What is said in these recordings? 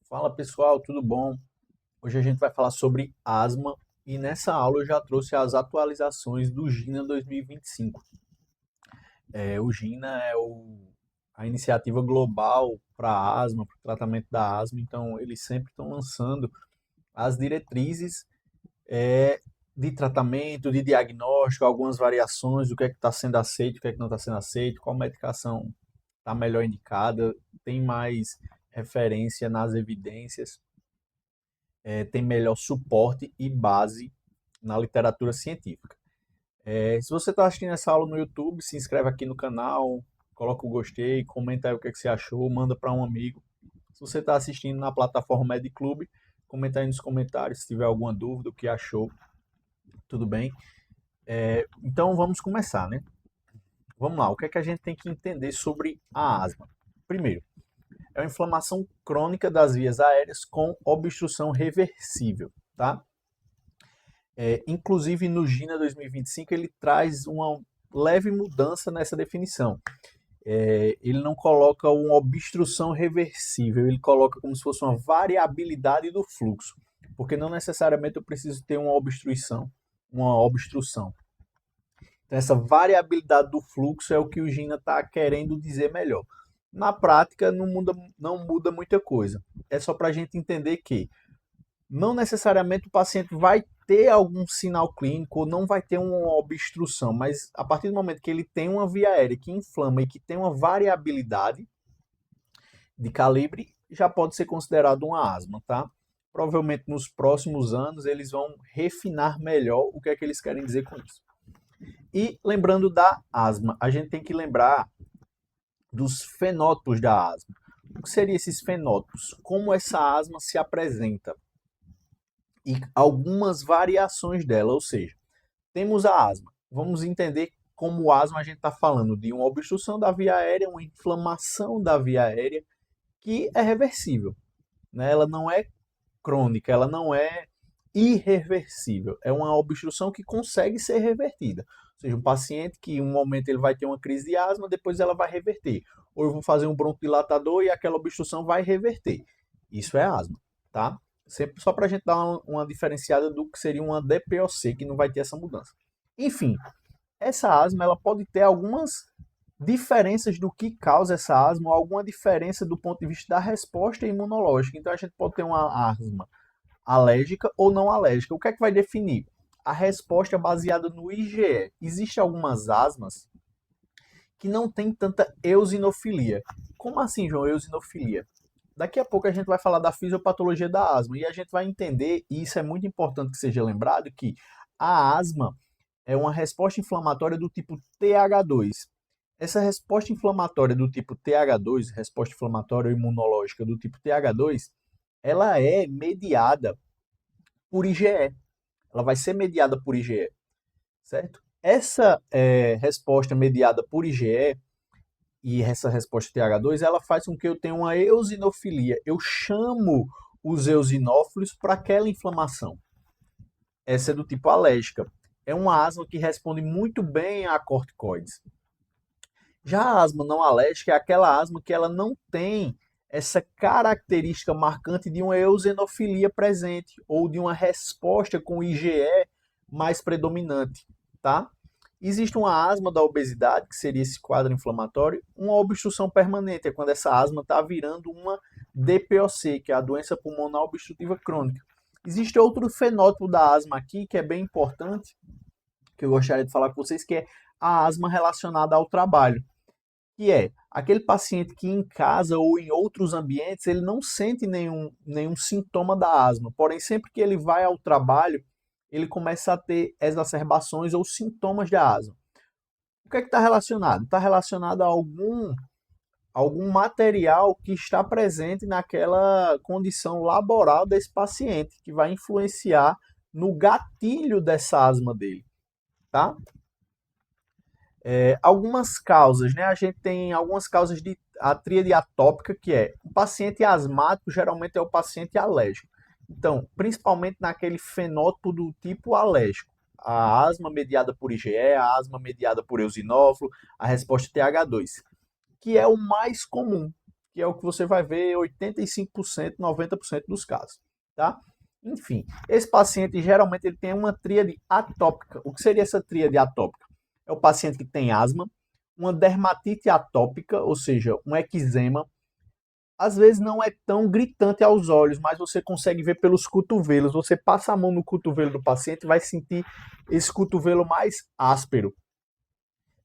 Fala pessoal, tudo bom? Hoje a gente vai falar sobre asma e nessa aula eu já trouxe as atualizações do GINA 2025. O GINA a iniciativa global para asma, para o tratamento da asma, então eles sempre estão lançando as diretrizes é, de tratamento, de diagnóstico, algumas variações do que é que está sendo aceito, o que é que não está sendo aceito, qual medicação está melhor indicada, tem mais referência nas evidências. Tem melhor suporte e base na literatura científica. Se você está assistindo essa aula no YouTube, se inscreve aqui no canal, coloca o gostei, comenta aí o que, é que você achou, manda para um amigo. Se você está assistindo na plataforma MedClub, comenta aí nos comentários se tiver alguma dúvida, o que achou, tudo bem? Então vamos começar, né? Vamos lá, o que é que a gente tem que entender sobre a asma? Primeiro, é uma inflamação crônica das vias aéreas com obstrução reversível, tá? Inclusive no GINA 2025 ele traz uma leve mudança nessa definição. Ele não coloca uma obstrução reversível, ele coloca como se fosse uma variabilidade do fluxo, porque não necessariamente eu preciso ter uma obstrução. Então, essa variabilidade do fluxo é o que o GINA está querendo dizer melhor. Na prática, não muda muita coisa. É só para a gente entender que não necessariamente o paciente vai ter algum sinal clínico ou não vai ter uma obstrução, mas a partir do momento que ele tem uma via aérea que inflama e que tem uma variabilidade de calibre, já pode ser considerado uma asma, tá? Provavelmente nos próximos anos eles vão refinar melhor o que é que eles querem dizer com isso. E lembrando da asma, a gente tem que lembrar dos fenótipos da asma. O que seriam esses fenótipos? Como essa asma se apresenta? E algumas variações dela, ou seja, temos a asma. Vamos entender como asma a gente está falando de uma obstrução da via aérea, uma inflamação da via aérea que é reversível, né? Ela não é crônica, ela não é irreversível. É uma obstrução que consegue ser revertida. Ou seja, um paciente que em um momento ele vai ter uma crise de asma, depois ela vai reverter. Ou eu vou fazer um broncodilatador e aquela obstrução vai reverter. Isso é asma, tá? Sempre só para a gente dar uma diferenciada do que seria uma DPOC, que não vai ter essa mudança. Enfim, essa asma ela pode ter algumas diferenças do que causa essa asma, ou alguma diferença do ponto de vista da resposta imunológica. Então a gente pode ter uma asma alérgica ou não alérgica. O que é que vai definir? A resposta baseada no IgE. Existem algumas asmas que não têm tanta eosinofilia. Como assim, João, eosinofilia? Daqui a pouco a gente vai falar da fisiopatologia da asma e a gente vai entender, e isso é muito importante que seja lembrado, que a asma é uma resposta inflamatória do tipo TH2. Essa resposta inflamatória do tipo TH2, resposta inflamatória imunológica do tipo TH2, ela é mediada por IgE. Ela vai ser mediada por IgE, certo? Essa resposta mediada por IgE e essa resposta TH2, ela faz com que eu tenha uma eosinofilia. Eu chamo os eosinófilos para aquela inflamação. Essa é do tipo alérgica. É uma asma que responde muito bem a corticoides. Já a asma não alérgica é aquela asma que ela não tem essa característica marcante de uma eosinofilia presente ou de uma resposta com IgE mais predominante, tá? Existe uma asma da obesidade, que seria esse quadro inflamatório, uma obstrução permanente, é quando essa asma está virando uma DPOC, que é a doença pulmonar obstrutiva crônica. Existe outro fenótipo da asma aqui, que é bem importante, que eu gostaria de falar com vocês, que é a asma relacionada ao trabalho, que é aquele paciente que em casa ou em outros ambientes ele não sente nenhum sintoma da asma, porém sempre que ele vai ao trabalho ele começa a ter exacerbações ou sintomas de asma. O que é que está relacionado? Está relacionado a algum material que está presente naquela condição laboral desse paciente, que vai influenciar no gatilho dessa asma dele, tá? Algumas causas, né? A gente tem algumas causas de a tríade atópica, que é o paciente asmático, geralmente é o paciente alérgico. Então, principalmente naquele fenótipo do tipo alérgico. A asma mediada por IgE, a asma mediada por eosinófilo, a resposta TH2, que é o mais comum, que é o que você vai ver 85%, 90% dos casos, tá? Enfim, esse paciente geralmente ele tem uma tríade atópica. O que seria essa tríade atópica? É o paciente que tem asma, uma dermatite atópica, ou seja, um eczema. Às vezes não é tão gritante aos olhos, mas você consegue ver pelos cotovelos. Você passa a mão no cotovelo do paciente e vai sentir esse cotovelo mais áspero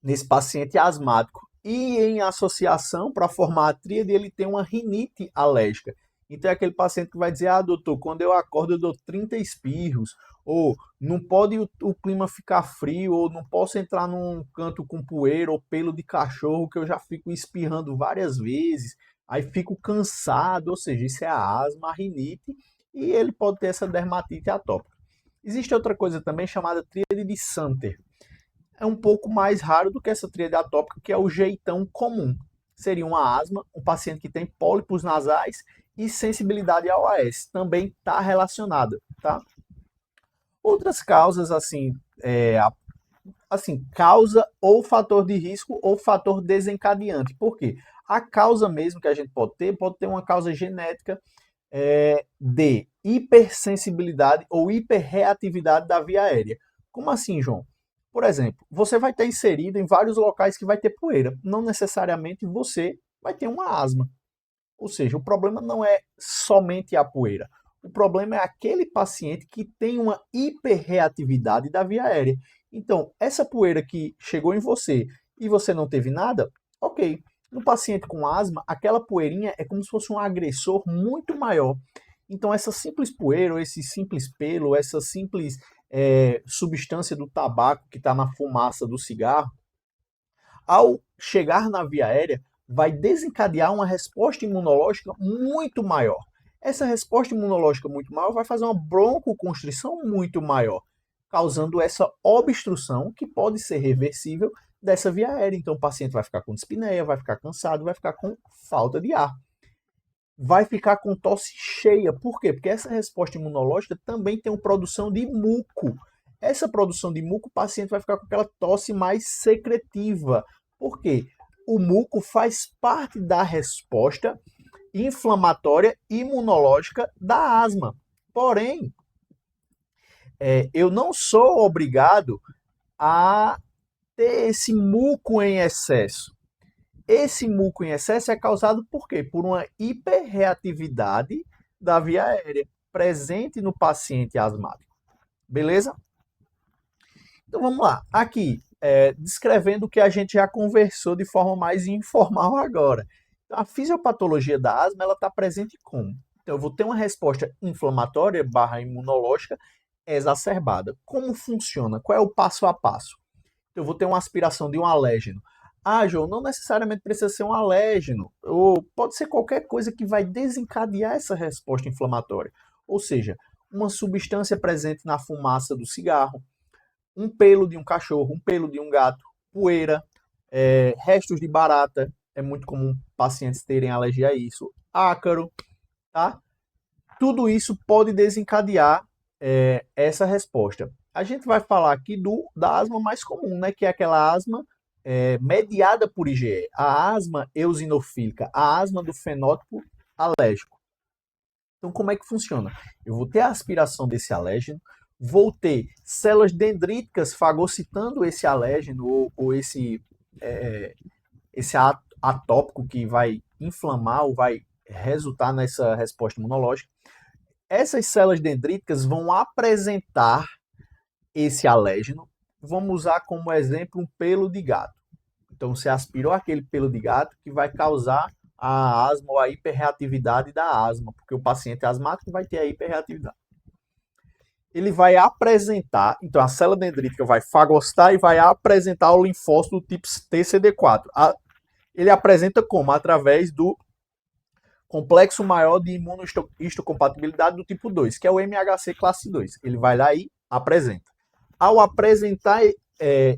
nesse paciente asmático. E em associação, para formar a tríade, ele tem uma rinite alérgica. Então é aquele paciente que vai dizer, ah, doutor, quando eu acordo eu dou 30 espirros, ou não pode o clima ficar frio, ou não posso entrar num canto com poeira ou pelo de cachorro, que eu já fico espirrando várias vezes, aí fico cansado, ou seja, isso é a asma, a rinite, e ele pode ter essa dermatite atópica. Existe outra coisa também chamada tríade de Santer. É um pouco mais raro do que essa tríade atópica, que é o jeitão comum. Seria uma asma, um paciente que tem pólipos nasais e sensibilidade ao AS. Também está relacionada, tá? Outras causas, assim, causa ou fator de risco ou fator desencadeante. Por quê? A causa mesmo que a gente pode ter uma causa genética de hipersensibilidade ou hiperreatividade da via aérea. Como assim, João? Por exemplo, você vai ter inserido em vários locais que vai ter poeira. Não necessariamente você vai ter uma asma. Ou seja, o problema não é somente a poeira. O problema é aquele paciente que tem uma hiperreatividade da via aérea. Então, essa poeira que chegou em você e você não teve nada, ok. No paciente com asma, aquela poeirinha é como se fosse um agressor muito maior. Então, essa simples poeira, ou esse simples pelo, essa simples substância do tabaco que está na fumaça do cigarro, ao chegar na via aérea, vai desencadear uma resposta imunológica muito maior. Essa resposta imunológica muito maior vai fazer uma broncoconstrição muito maior, causando essa obstrução que pode ser reversível dessa via aérea. Então o paciente vai ficar com dispneia, vai ficar cansado, vai ficar com falta de ar. Vai ficar com tosse cheia. Por quê? Porque essa resposta imunológica também tem uma produção de muco. Essa produção de muco, o paciente vai ficar com aquela tosse mais secretiva. Por quê? O muco faz parte da resposta inflamatória imunológica da asma. Porém, eu não sou obrigado a ter esse muco em excesso. Esse muco em excesso é causado por quê? Por uma hiperreatividade da via aérea presente no paciente asmático. Beleza? Então vamos lá. Aqui, descrevendo o que a gente já conversou de forma mais informal agora. Então, a fisiopatologia da asma ela está presente como? Então eu vou ter uma resposta inflamatória / imunológica exacerbada. Como funciona? Qual é o passo a passo? Então, eu vou ter uma aspiração de um alérgeno. Ah, João, não necessariamente precisa ser um alérgeno, ou pode ser qualquer coisa que vai desencadear essa resposta inflamatória. Ou seja, uma substância presente na fumaça do cigarro, um pelo de um cachorro, um pelo de um gato, poeira, restos de barata, é muito comum pacientes terem alergia a isso, ácaro, tá? Tudo isso pode desencadear essa resposta. A gente vai falar aqui da asma mais comum, né? Que é aquela asma mediada por IgE, a asma eosinofílica, a asma do fenótipo alérgico. Então, como é que funciona? Eu vou ter a aspiração desse alérgeno, vou ter células dendríticas fagocitando esse alérgeno ou esse atópico que vai inflamar ou vai resultar nessa resposta imunológica. Essas células dendríticas vão apresentar esse alérgeno. Vamos usar como exemplo um pelo de gato. Então, você aspirou aquele pelo de gato que vai causar a asma ou a hiperreatividade da asma, porque o paciente asmático vai ter a hiperreatividade. Ele vai apresentar, então a célula dendrítica vai fagocitar e vai apresentar o linfócito do tipo TCD4. Ele apresenta como? Através do complexo maior de imunohistocompatibilidade do tipo 2, que é o MHC classe 2. Ele vai lá e apresenta. Ao apresentar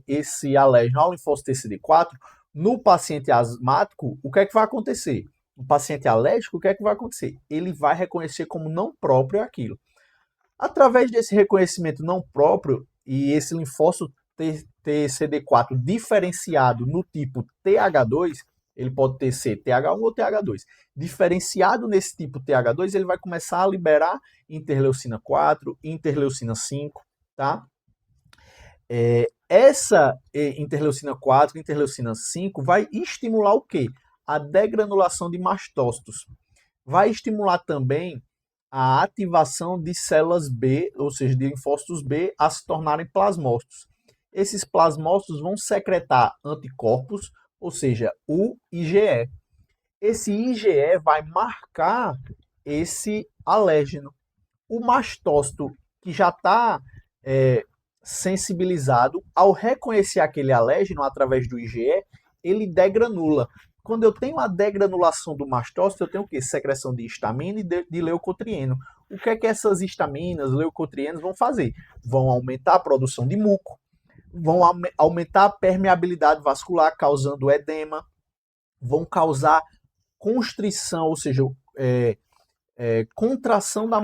esse alérgeno ao linfócito TCD4, no paciente asmático, o que é que vai acontecer? No paciente alérgico, o que é que vai acontecer? Ele vai reconhecer como não próprio aquilo. Através desse reconhecimento não próprio e esse linfócito TCD4 diferenciado no tipo TH2, Ele pode ter C, TH1 ou TH2. Diferenciado nesse tipo TH2, ele vai começar a liberar interleucina 4, interleucina 5, tá? Essa interleucina 4, interleucina 5 vai estimular o quê? A degranulação de mastócitos. Vai estimular também a ativação de células B, ou seja, de linfócitos B, a se tornarem plasmócitos. Esses plasmócitos vão secretar anticorpos, ou seja, o IgE. Esse IgE vai marcar esse alérgeno. O mastócito que já está sensibilizado, ao reconhecer aquele alérgeno através do IgE, ele degranula. Quando eu tenho a degranulação do mastócito, eu tenho o quê? Secreção de histamina e de leucotrieno. O que é que essas histaminas, leucotrienos vão fazer? Vão aumentar a produção de muco, vão aumentar a permeabilidade vascular, causando edema, vão causar constrição, ou seja, contração da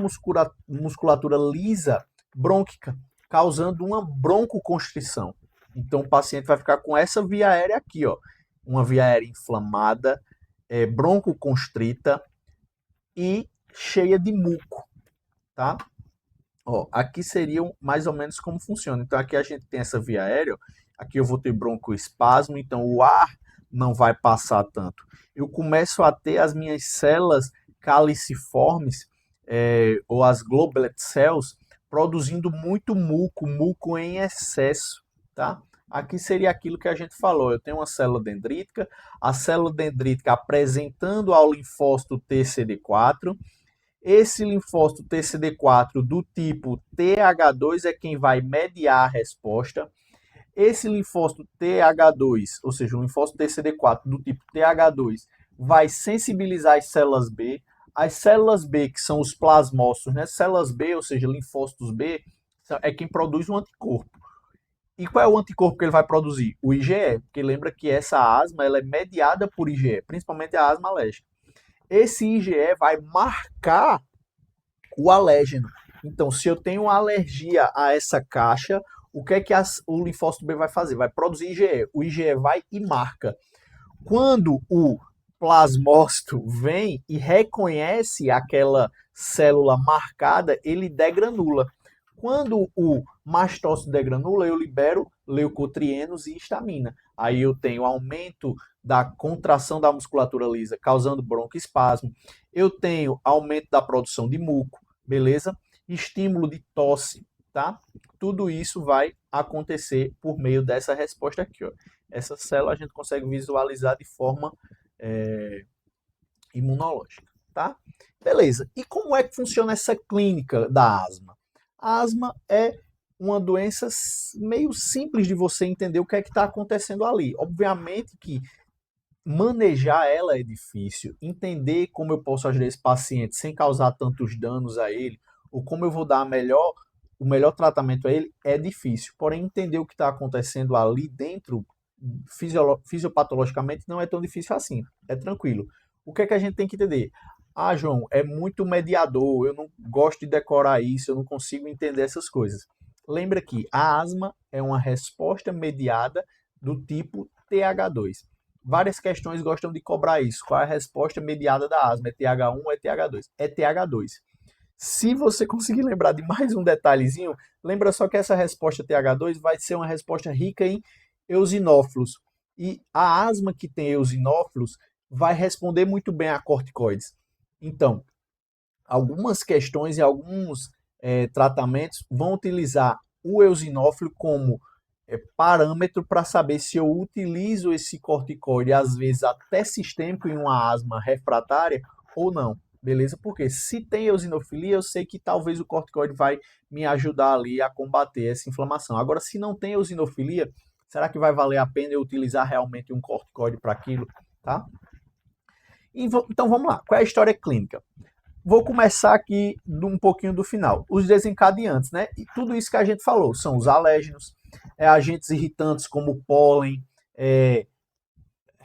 musculatura lisa brônquica, causando uma broncoconstrição. Então o paciente vai ficar com essa via aérea aqui, ó, uma via aérea inflamada, broncoconstrita e cheia de muco, tá? Ó, aqui seria mais ou menos como funciona. Então aqui a gente tem essa via aérea, ó. Aqui eu vou ter broncoespasmo, então o ar não vai passar tanto. Eu começo a ter as minhas células caliciformes, ou as goblet cells, produzindo muito muco, muco em excesso, tá? Aqui seria aquilo que a gente falou. Eu tenho uma célula dendrítica, a célula dendrítica apresentando ao linfócito TCD4. Esse linfócito TCD4 do tipo TH2 é quem vai mediar a resposta. Esse linfócito TH2, ou seja, o linfócito TCD4 do tipo TH2, vai sensibilizar as células B. As células B, que são os plasmócitos, né? Células B, ou seja, linfócitos B, é quem produz o anticorpo. E qual é o anticorpo que ele vai produzir? O IgE, porque lembra que essa asma ela é mediada por IgE, principalmente a asma alérgica. Esse IgE vai marcar o alérgeno. Então, se eu tenho alergia a essa caixa, o que é que o linfócito B vai fazer? Vai produzir IgE. O IgE vai e marca. Quando o plasmócito vem e reconhece aquela célula marcada, ele degranula. Quando o mastócito degranula, eu libero leucotrienos e histamina. Aí eu tenho aumento da contração da musculatura lisa, causando broncoespasmo. Eu tenho aumento da produção de muco, beleza? Estímulo de tosse, tá? Tudo isso vai acontecer por meio dessa resposta aqui, ó. Essa célula a gente consegue visualizar de forma imunológica, tá? Beleza. E como é que funciona essa clínica da asma? A asma é uma doença meio simples de você entender o que é que está acontecendo ali. Obviamente que manejar ela é difícil, entender como eu posso ajudar esse paciente sem causar tantos danos a ele, ou como eu vou dar o melhor tratamento a ele, é difícil. Porém, entender o que está acontecendo ali dentro, fisiopatologicamente, não é tão difícil assim. É tranquilo. O que é que a gente tem que entender? Ah, João, é muito mediador, eu não gosto de decorar isso, eu não consigo entender essas coisas. Lembra que a asma é uma resposta mediada do tipo TH2. Várias questões gostam de cobrar isso. Qual é a resposta mediada da asma? É TH1 ou é TH2? É TH2. Se você conseguir lembrar de mais um detalhezinho, lembra só que essa resposta TH2 vai ser uma resposta rica em eosinófilos. E a asma que tem eosinófilos vai responder muito bem a corticoides. Então, algumas questões e alguns tratamentos vão utilizar o eosinófilo como parâmetro para saber se eu utilizo esse corticoide, às vezes até sistêmico, em uma asma refratária ou não. Beleza? Porque se tem eosinofilia, eu sei que talvez o corticoide vai me ajudar ali a combater essa inflamação. Agora, se não tem eosinofilia, será que vai valer a pena eu utilizar realmente um corticoide para aquilo? Tá? Então vamos lá. Qual é a história clínica? Vou começar aqui um pouquinho do final. Os desencadeantes, né? E tudo isso que a gente falou são os alérgenos, agentes irritantes como pólen,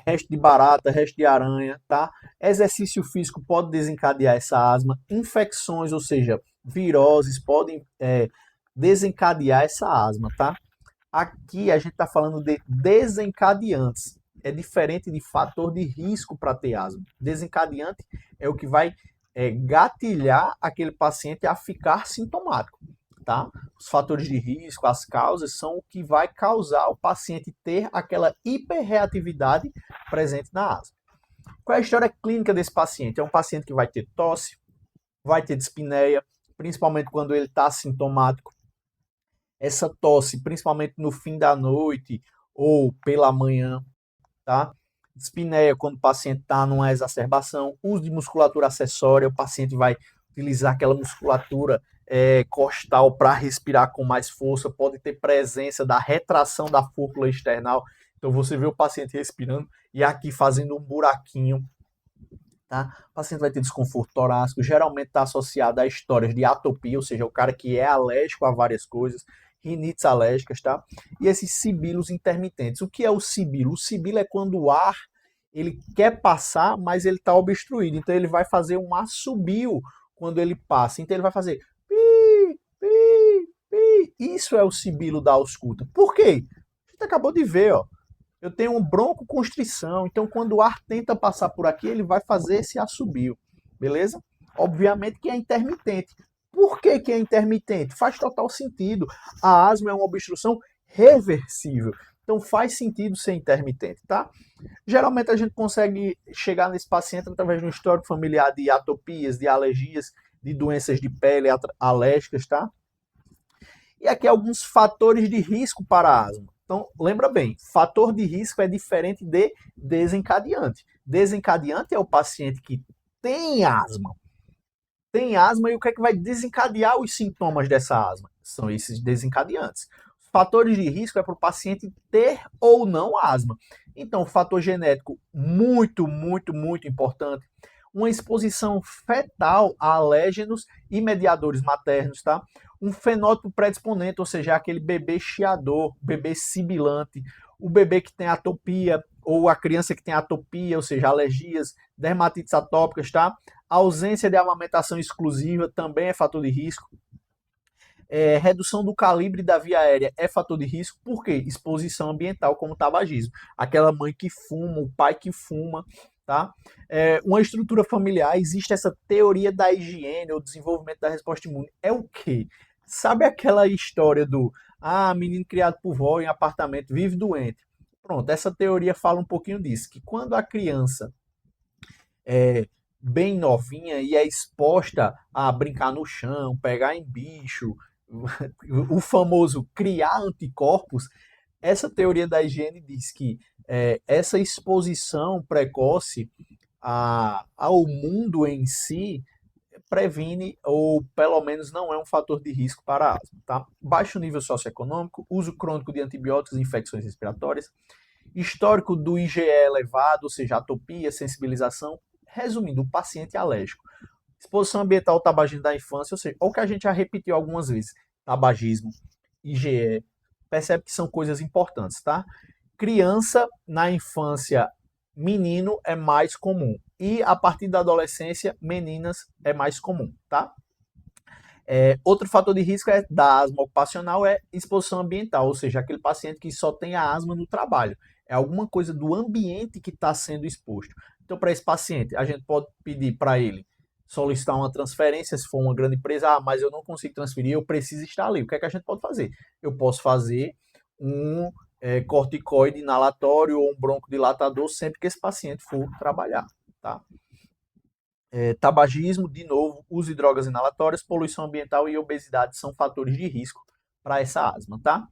resto de barata, resto de aranha, tá? Exercício físico pode desencadear essa asma. Infecções, ou seja, viroses, podem desencadear essa asma, tá? Aqui a gente está falando de desencadeantes. é diferente de fator de risco para ter asma. Desencadeante é o que vai gatilhar aquele paciente a ficar sintomático, tá? Os fatores de risco, as causas, são o que vai causar o paciente ter aquela hiperreatividade presente na asma. Qual é a história clínica desse paciente? É um paciente que vai ter tosse, vai ter dispneia, principalmente quando ele está sintomático. Essa tosse, principalmente no fim da noite ou pela manhã, tá? Dispneia, quando o paciente está numa exacerbação. Uso de musculatura acessória, o paciente vai utilizar aquela musculatura costal para respirar com mais força. Pode ter presença da retração da fúrcula external. Então, você vê o paciente respirando e aqui fazendo um buraquinho. Tá? O paciente vai ter desconforto torácico, geralmente está associado a histórias de atopia, ou seja, o cara que é alérgico a várias coisas, rinites alérgicas, tá? E esses sibilos intermitentes. O que é o sibilo? O sibilo é quando o ar ele quer passar, mas ele está obstruído. Então ele vai fazer um assobio quando ele passa. Então ele vai fazer pi, pi, pi. Isso é o sibilo da ausculta. Por quê? A gente acabou de ver, ó. Eu tenho um broncoconstrição, então quando o ar tenta passar por aqui, ele vai fazer esse assobio, beleza? Obviamente que é intermitente. Por que que é intermitente? Faz total sentido. A asma é uma obstrução reversível, então faz sentido ser intermitente, tá? Geralmente a gente consegue chegar nesse paciente através de um histórico familiar de atopias, de alergias, de doenças de pele alérgicas, tá? E aqui alguns fatores de risco para a asma. Então, lembra bem, fator de risco é diferente de desencadeante. Desencadeante é o paciente que tem asma. Tem asma e o que é que vai desencadear os sintomas dessa asma? São esses desencadeantes. Os fatores de risco é para o paciente ter ou não asma. Então, fator genético muito importante. Uma exposição fetal a alérgenos e mediadores maternos, tá? Um fenótipo predisponente, ou seja, aquele bebê chiador, bebê sibilante, o bebê que tem atopia, ou a criança que tem atopia, ou seja, alergias, dermatites atópicas, tá? A ausência de amamentação exclusiva também é fator de risco. Redução do calibre da via aérea é fator de risco, por quê? Exposição ambiental, como tabagismo. Aquela mãe que fuma, o pai que fuma, tá? Uma estrutura familiar, existe essa teoria da higiene ou desenvolvimento da resposta imune. É o quê? Sabe aquela história do menino criado por vó em apartamento vive doente? Pronto, essa teoria fala um pouquinho disso, que quando a criança é bem novinha e é exposta a brincar no chão, pegar em bicho, o famoso criar anticorpos, essa teoria da higiene diz que essa exposição precoce ao mundo em si previne ou pelo menos não é um fator de risco para a asma. Tá? Baixo nível socioeconômico, uso crônico de antibióticos e infecções respiratórias, histórico do IgE elevado, ou seja, atopia, sensibilização. Resumindo, o paciente alérgico. Exposição ambiental ao tabagismo da infância, ou seja, o que a gente já repetiu algumas vezes, tabagismo, IgE, percebe que são coisas importantes, tá? Criança na infância, menino é mais comum. E a partir da adolescência, meninas é mais comum, tá? Outro fator de risco da asma ocupacional é exposição ambiental, ou seja, aquele paciente que só tem a asma no trabalho. É alguma coisa do ambiente que está sendo exposto. Então, para esse paciente, a gente pode pedir para ele solicitar uma transferência, se for uma grande empresa, mas eu não consigo transferir, eu preciso estar ali. O que é que a gente pode fazer? Eu posso fazer um corticoide inalatório ou um broncodilatador sempre que esse paciente for trabalhar, tá? Tabagismo, de novo, uso de drogas inalatórias, poluição ambiental e obesidade são fatores de risco para essa asma, tá?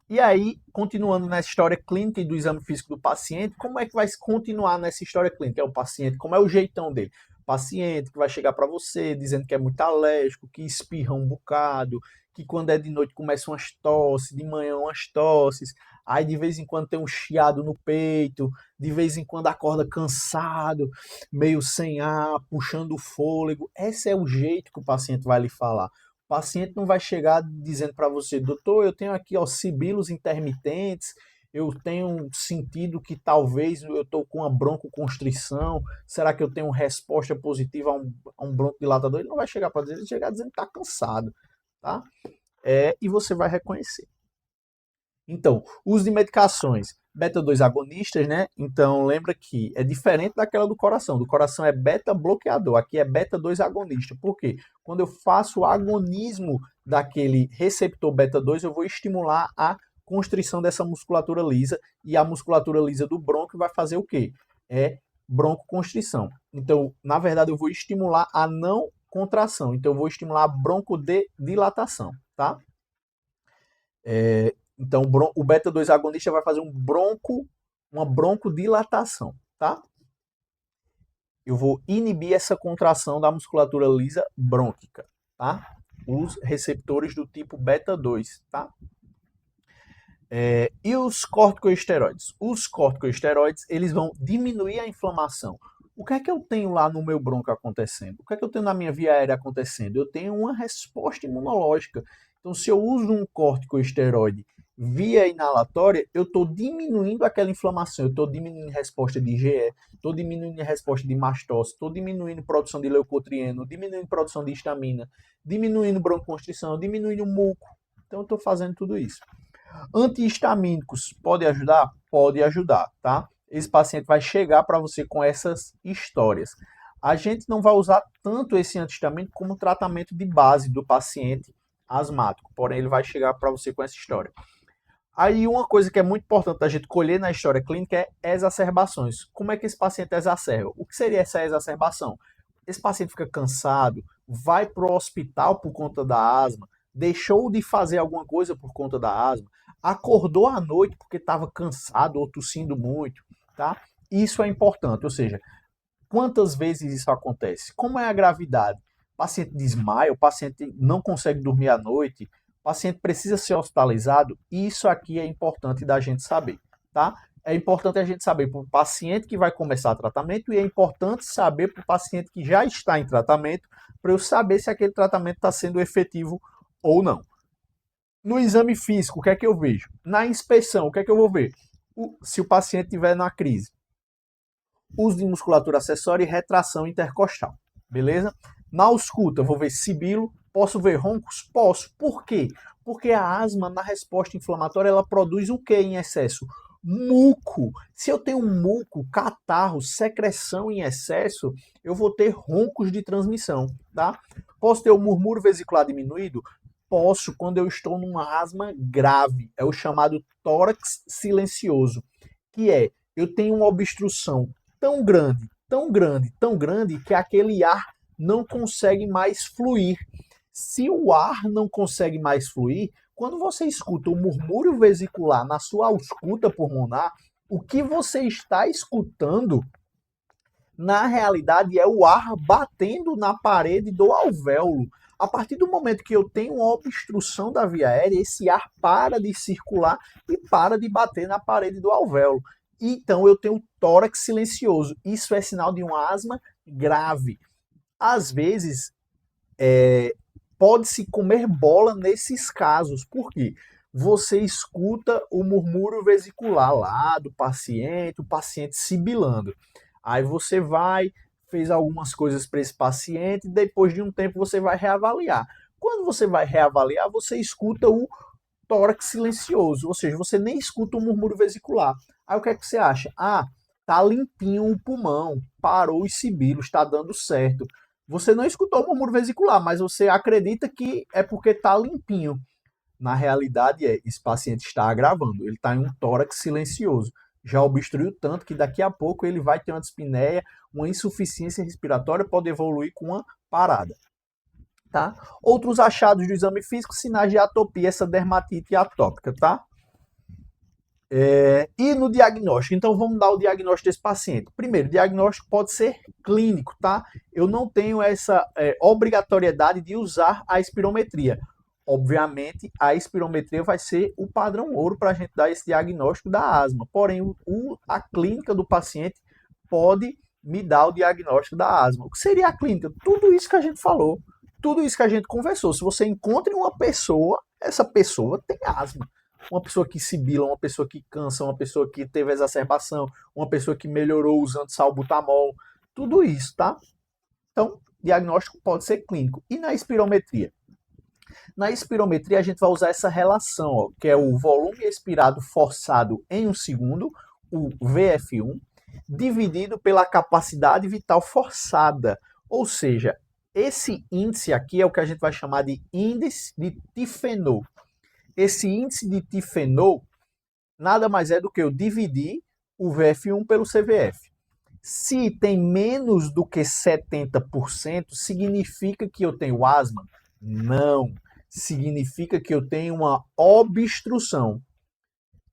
E aí, continuando nessa história clínica e do exame físico do paciente, como é que vai continuar nessa história clínica? É o paciente, como é o jeitão dele? Paciente que vai chegar para você dizendo que é muito alérgico, que espirra um bocado, que quando é de noite começa umas tosses, de manhã umas tosses, aí de vez em quando tem um chiado no peito, de vez em quando acorda cansado, meio sem ar, puxando o fôlego. Esse é o jeito que o paciente vai lhe falar. O paciente não vai chegar dizendo para você, doutor, eu tenho aqui ó, sibilos intermitentes, eu tenho sentido que talvez eu estou com uma broncoconstrição, será que eu tenho resposta positiva a um broncodilatador? Ele não vai chegar para dizer, ele chegar dizendo que está cansado, tá? E você vai reconhecer. Então, uso de medicações beta-2 agonistas, né? Então, lembra que é diferente daquela do coração. Do coração é beta bloqueador, aqui é beta-2 agonista. Por quê? Quando eu faço o agonismo daquele receptor beta-2, eu vou estimular a constrição dessa musculatura lisa e a musculatura lisa do brônquio vai fazer o quê? É broncoconstrição. Então, na verdade, eu vou estimular a não contração. Então, eu vou estimular a broncodilatação, tá? Então, o beta-2 agonista vai fazer uma broncodilatação, tá? Eu vou inibir essa contração da musculatura lisa brônquica, tá? Os receptores do tipo beta-2, tá? E os corticosteroides? Os corticosteroides, eles vão diminuir a inflamação. O que é que eu tenho lá no meu bronco acontecendo? O que é que eu tenho na minha via aérea acontecendo? Eu tenho uma resposta imunológica. Então, se eu uso um corticosteroide via inalatória, eu estou diminuindo aquela inflamação, eu estou diminuindo a resposta de IgE, estou diminuindo a resposta de mastose, estou diminuindo a produção de leucotrieno, diminuindo a produção de histamina, diminuindo broncoconstrição, diminuindo o muco. Então, eu estou fazendo tudo isso. Antihistamínicos pode ajudar? Pode ajudar, tá? Esse paciente vai chegar para você com essas histórias. A gente não vai usar tanto esse antihistamínico como tratamento de base do paciente asmático, porém ele vai chegar para você com essa história. Aí uma coisa que é muito importante a gente colher na história clínica é exacerbações. Como é que esse paciente exacerba? O que seria essa exacerbação? Esse paciente fica cansado, vai para o hospital por conta da asma, deixou de fazer alguma coisa por conta da asma, acordou à noite porque estava cansado ou tossindo muito, tá? Isso é importante, ou seja, quantas vezes isso acontece? Como é a gravidade? O paciente desmaia, o paciente não consegue dormir à noite, o paciente precisa ser hospitalizado. Isso aqui é importante da gente saber, tá? É importante a gente saber para o paciente que vai começar tratamento e é importante saber para o paciente que já está em tratamento para eu saber se aquele tratamento está sendo efetivo ou não. No exame físico, o que é que eu vejo? Na inspeção, o que é que eu vou ver? Se o paciente tiver na crise. Uso de musculatura acessória e retração intercostal. Beleza? Na ausculta, eu vou ver sibilo. Posso ver roncos? Posso. Por quê? Porque a asma, na resposta inflamatória, ela produz o que em excesso? Muco. Se eu tenho muco, catarro, secreção em excesso, eu vou ter roncos de transmissão, tá? Posso ter o murmúrio vesicular diminuído? Posso, quando eu estou numa asma grave. É o chamado tórax silencioso, que é, eu tenho uma obstrução tão grande, tão grande, tão grande, que aquele ar não consegue mais fluir. Se o ar não consegue mais fluir, quando você escuta o murmúrio vesicular na sua ausculta pulmonar, o que você está escutando, na realidade, é o ar batendo na parede do alvéolo. A partir do momento que eu tenho uma obstrução da via aérea, esse ar para de circular e para de bater na parede do alvéolo. Então eu tenho tórax silencioso. Isso é sinal de uma asma grave. Às vezes, pode-se comer bola nesses casos. Por quê? Você escuta o murmúrio vesicular lá do paciente, o paciente sibilando. Aí você vai, fez algumas coisas para esse paciente, depois de um tempo você vai reavaliar. Quando você vai reavaliar, você escuta o tórax silencioso, ou seja, você nem escuta o murmúrio vesicular. Aí o que é que você acha? Ah, tá limpinho o pulmão, parou os sibilos, está dando certo. Você não escutou o murmúrio vesicular, mas você acredita que é porque está limpinho. Na realidade, esse paciente está agravando, ele está em um tórax silencioso. Já obstruiu tanto que daqui a pouco ele vai ter uma dispneia, uma insuficiência respiratória, pode evoluir com uma parada. Tá? Outros achados do exame físico, sinais de atopia, essa dermatite atópica, tá? E no diagnóstico, então vamos dar o diagnóstico desse paciente. Primeiro, o diagnóstico pode ser clínico, tá? Eu não tenho essa obrigatoriedade de usar a espirometria. Obviamente, a espirometria vai ser o padrão ouro para a gente dar esse diagnóstico da asma. Porém, a clínica do paciente pode me dar o diagnóstico da asma. O que seria a clínica? Tudo isso que a gente falou, tudo isso que a gente conversou. Se você encontra uma pessoa, essa pessoa tem asma. Uma pessoa que sibila, uma pessoa que cansa, uma pessoa que teve exacerbação, uma pessoa que melhorou usando salbutamol, tudo isso, tá? Então, diagnóstico pode ser clínico. E na espirometria? Na espirometria, a gente vai usar essa relação, ó, que é o volume expirado forçado em um segundo, o VF1, dividido pela capacidade vital forçada. Ou seja, esse índice aqui é o que a gente vai chamar de índice de Tiffenot. Esse índice de Tiffenot nada mais é do que eu dividir o VF1 pelo CVF. Se tem menos do que 70%, significa que eu tenho asma? Não. Significa que eu tenho uma obstrução.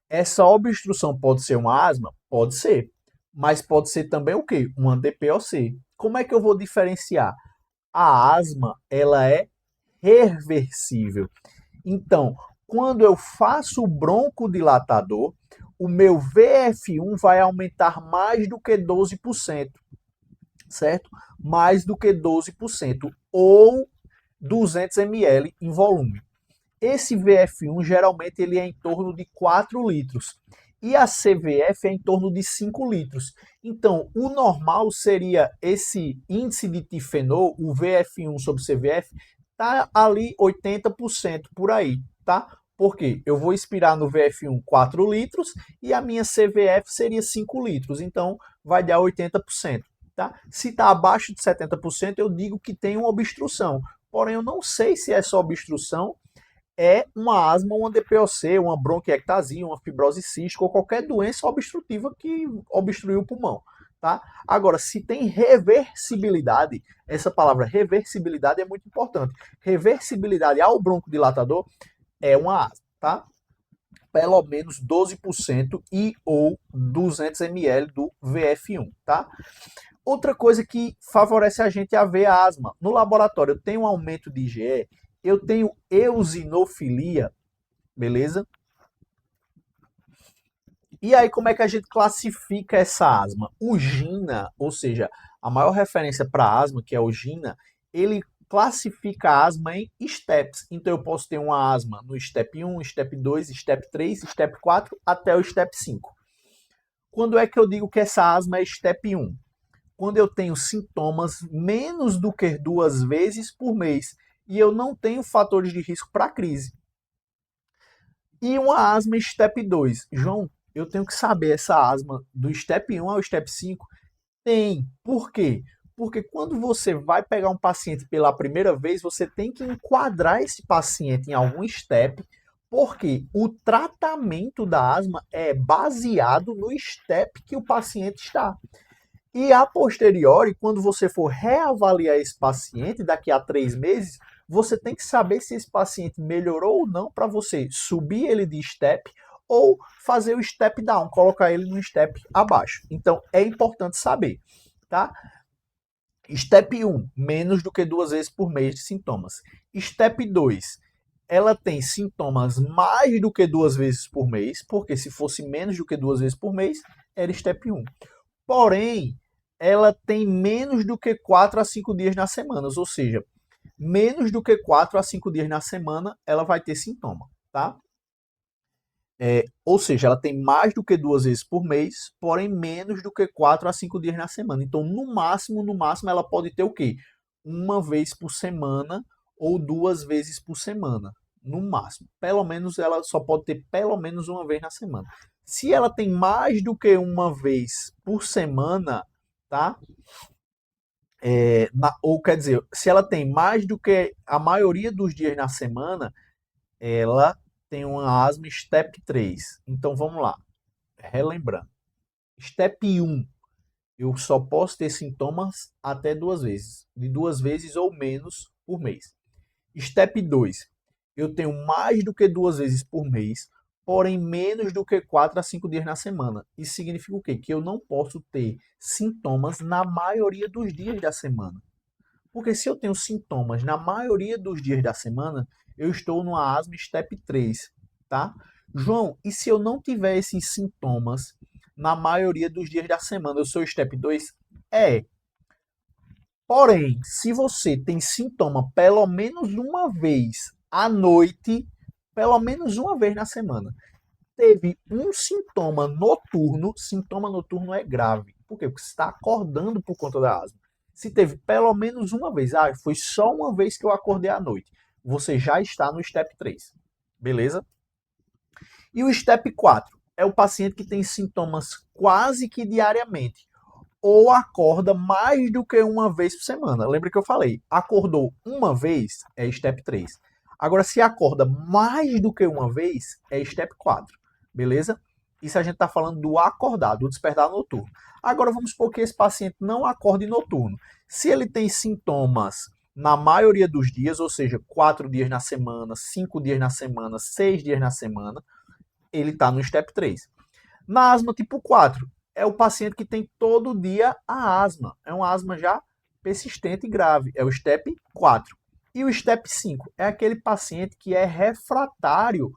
Essa obstrução pode ser uma asma? Pode ser. Mas pode ser também o quê? Uma DPOC. Como é que eu vou diferenciar? A asma, ela é reversível. Então, quando eu faço o broncodilatador, o meu VF1 vai aumentar mais do que 12%, certo? Mais do que 12%, ou 200 ml em volume. Esse VF1 geralmente ele é em torno de 4 litros e a CVF é em torno de 5 litros. Então, o normal seria esse índice de Tiffenot, o VF1 sobre CVF, tá ali 80% por aí, tá? Porque eu vou expirar no VF1 4 litros e a minha CVF seria 5 litros, então vai dar 80%, tá? Se está abaixo de 70%, eu digo que tem uma obstrução. Porém, eu não sei se essa obstrução é uma asma, uma DPOC, uma bronquiectasia, uma fibrose cística ou qualquer doença obstrutiva que obstruiu o pulmão, tá? Agora, se tem reversibilidade, essa palavra reversibilidade é muito importante. Reversibilidade ao broncodilatador é uma asma, tá? Pelo menos 12% e ou 200 ml do VF1, tá? Outra coisa que favorece a gente é a ver a asma. No laboratório, eu tenho um aumento de IgE, eu tenho eosinofilia, beleza? E aí, como é que a gente classifica essa asma? O GINA, ou seja, a maior referência para asma, que é o GINA, ele classifica a asma em steps. Então, eu posso ter uma asma no step 1, step 2, step 3, step 4, até o step 5. Quando é que eu digo que essa asma é step 1? Quando eu tenho sintomas menos do que 2 vezes por mês e eu não tenho fatores de risco para crise. E uma asma step 2. João, eu tenho que saber essa asma do step 1 ao step 5? Tem. Por quê? Porque quando você vai pegar um paciente pela primeira vez, você tem que enquadrar esse paciente em algum step, porque o tratamento da asma é baseado no step que o paciente está. E a posteriori, quando você for reavaliar esse paciente daqui a 3 meses, você tem que saber se esse paciente melhorou ou não para você subir ele de step ou fazer o step down, colocar ele no step abaixo. Então é importante saber, tá? Step 1, menos do que 2 vezes por mês de sintomas. Step 2, ela tem sintomas mais do que 2 vezes por mês, porque se fosse menos do que 2 vezes por mês, era step 1. Porém, ela tem menos do que 4 a 5 dias na semana, ou seja, menos do que 4 a 5 dias na semana ela vai ter sintoma, tá? Ou seja, ela tem mais do que 2 vezes por mês, porém menos do que 4 a 5 dias na semana. Então, no máximo, ela pode ter o quê? Uma vez por semana ou 2 vezes por semana, no máximo. Pelo menos ela só pode ter pelo menos uma vez na semana. Se ela tem mais do que uma vez por semana, tá? Ou quer dizer, se ela tem mais do que a maioria dos dias na semana, ela tem uma asma step 3. Então vamos lá, relembrando. Step 1, eu só posso ter sintomas até 2 vezes, de 2 vezes ou menos por mês. Step 2, eu tenho mais do que 2 vezes por mês, porém menos do que 4 a 5 dias na semana. Isso significa o quê? Que eu não posso ter sintomas na maioria dos dias da semana. Porque se eu tenho sintomas na maioria dos dias da semana, eu estou numa asma step 3, tá? João, e se eu não tiver esses sintomas na maioria dos dias da semana, eu sou step 2? É. Porém, se você tem sintoma pelo menos uma vez à noite, pelo menos uma vez na semana, teve um sintoma noturno é grave. Por quê? Porque você está acordando por conta da asma. Se teve pelo menos uma vez, foi só uma vez que eu acordei à noite. você já está no step 3, beleza? E o step 4 é o paciente que tem sintomas quase que diariamente, ou acorda mais do que uma vez por semana. Lembra que eu falei, acordou uma vez é step 3. Agora, se acorda mais do que uma vez, é step 4, beleza? Isso a gente está falando do acordar, do despertar noturno. Agora, vamos supor que esse paciente não acorde noturno. Se ele tem sintomas na maioria dos dias, ou seja, 4 dias na semana, 5 dias na semana, 6 dias na semana, ele está no step 3. Na asma tipo 4, é o paciente que tem todo dia a asma. É uma asma já persistente e grave. É o step 4. E o step 5 é aquele paciente que é refratário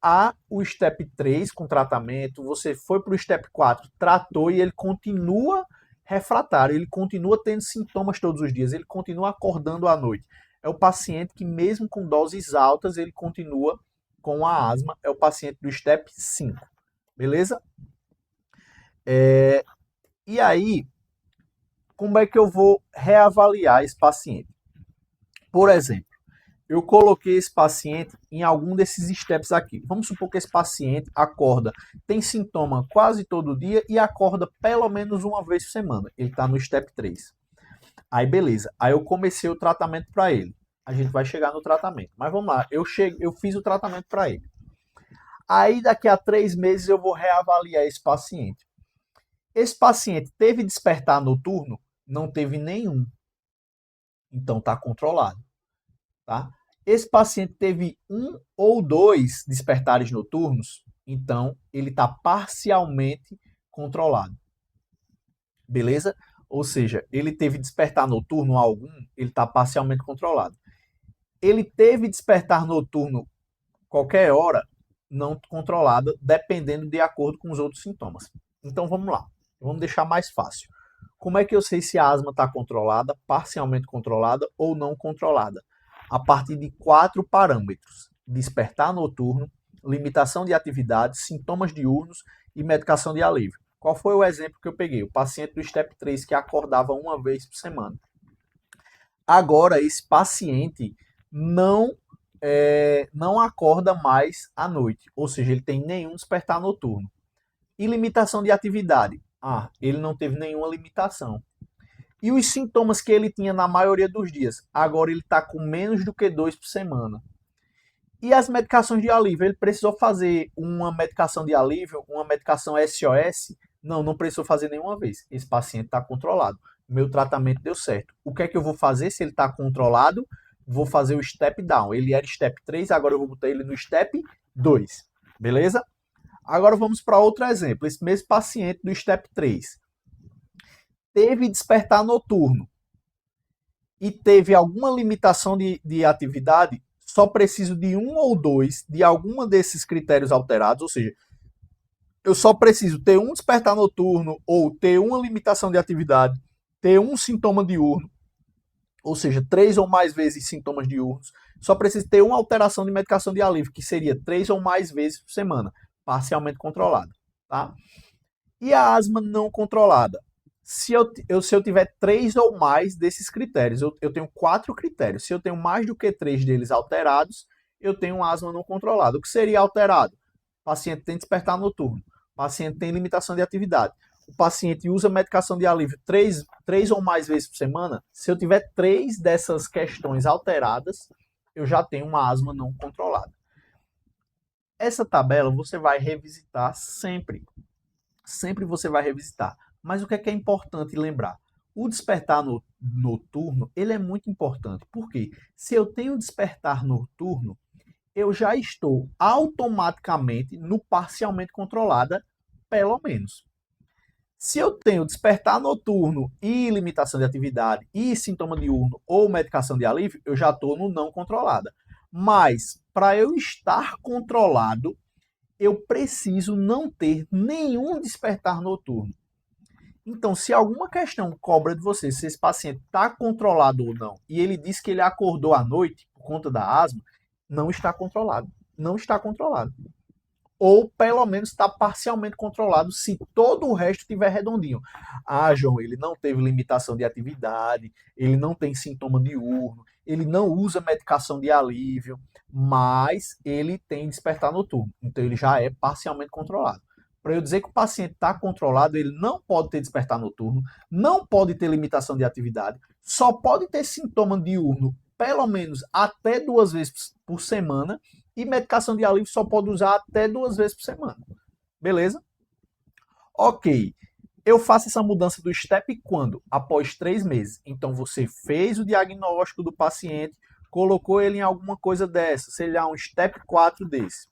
a o step 3 com tratamento. Você foi para o step 4, tratou e ele continua refratário. Ele continua tendo sintomas todos os dias. Ele continua acordando à noite. É o paciente que mesmo com doses altas, ele continua com a asma. É o paciente do step 5. Beleza? E aí, como é que eu vou reavaliar esse paciente? Por exemplo, eu coloquei esse paciente em algum desses steps aqui. Vamos supor que esse paciente acorda, tem sintoma quase todo dia e acorda pelo menos uma vez por semana. Ele está no step 3. Aí beleza, aí eu comecei o tratamento para ele. A gente vai chegar no tratamento. Mas vamos lá, eu fiz o tratamento para ele. Aí daqui a 3 meses eu vou reavaliar esse paciente. Esse paciente teve despertar noturno? Não teve nenhum. Então está controlado. Tá? Esse paciente teve 1 ou 2 despertares noturnos? Então ele está parcialmente controlado. Beleza? Ou seja, ele teve despertar noturno algum? Ele está parcialmente controlado. Ele teve despertar noturno qualquer hora? Não controlada, dependendo de acordo com os outros sintomas. Então vamos lá. Vamos deixar mais fácil. Como é que eu sei se a asma está controlada, parcialmente controlada ou não controlada? A partir de 4 parâmetros: despertar noturno, limitação de atividade, sintomas diurnos e medicação de alívio. Qual foi o exemplo que eu peguei? O paciente do step 3 que acordava uma vez por semana. Agora, esse paciente não acorda mais à noite, ou seja, ele tem nenhum despertar noturno. E limitação de atividade? Ele não teve nenhuma limitação. E os sintomas que ele tinha na maioria dos dias? Agora ele está com menos do que 2 por semana. E as medicações de alívio? Ele precisou fazer uma medicação de alívio, uma medicação SOS? Não, não precisou fazer nenhuma vez. Esse paciente está controlado. Meu tratamento deu certo. O que é que eu vou fazer se ele está controlado? Vou fazer o step down. Ele era step 3, agora eu vou botar ele no step 2. Beleza? Agora vamos para outro exemplo. Esse mesmo paciente do step 3 teve despertar noturno e teve alguma limitação de atividade, só preciso de 1 ou 2 de alguma desses critérios alterados, ou seja, eu só preciso ter um despertar noturno ou ter uma limitação de atividade, ter um sintoma diurno, ou seja, 3 ou mais vezes sintomas diurnos, só preciso ter uma alteração de medicação de alívio, que seria 3 ou mais vezes por semana, parcialmente controlada. Tá? E a asma não controlada? Se eu tiver 3 ou mais desses critérios, eu tenho 4 critérios. Se eu tenho mais do que 3 deles alterados, eu tenho asma não controlada. O que seria alterado? O paciente tem despertar noturno, o paciente tem limitação de atividade, o paciente usa medicação de alívio 3 ou mais vezes por semana. Se eu tiver 3 dessas questões alteradas, eu já tenho uma asma não controlada. Essa tabela você vai revisitar sempre. Sempre você vai revisitar. Mas o que é importante lembrar? O despertar noturno, ele é muito importante. Por quê? Se eu tenho despertar noturno, eu já estou automaticamente no parcialmente controlada, pelo menos. Se eu tenho despertar noturno e limitação de atividade e sintoma diurno ou medicação de alívio, eu já estou no não controlada. Mas, para eu estar controlado, eu preciso não ter nenhum despertar noturno. Então, se alguma questão cobra de você se esse paciente está controlado ou não, e ele diz que ele acordou à noite por conta da asma, não está controlado. Não está controlado. Ou pelo menos está parcialmente controlado se todo o resto estiver redondinho. João, ele não teve limitação de atividade, ele não tem sintoma diurno, ele não usa medicação de alívio, mas ele tem despertar noturno. Então ele já é parcialmente controlado. Para eu dizer que o paciente está controlado, ele não pode ter despertar noturno, não pode ter limitação de atividade, só pode ter sintoma diurno pelo menos até 2 vezes por semana e medicação de alívio só pode usar até 2 vezes por semana. Beleza? Ok. Eu faço essa mudança do STEP quando? Após 3 meses. Então você fez o diagnóstico do paciente, colocou ele em alguma coisa dessa, sei lá, um STEP 4 desse.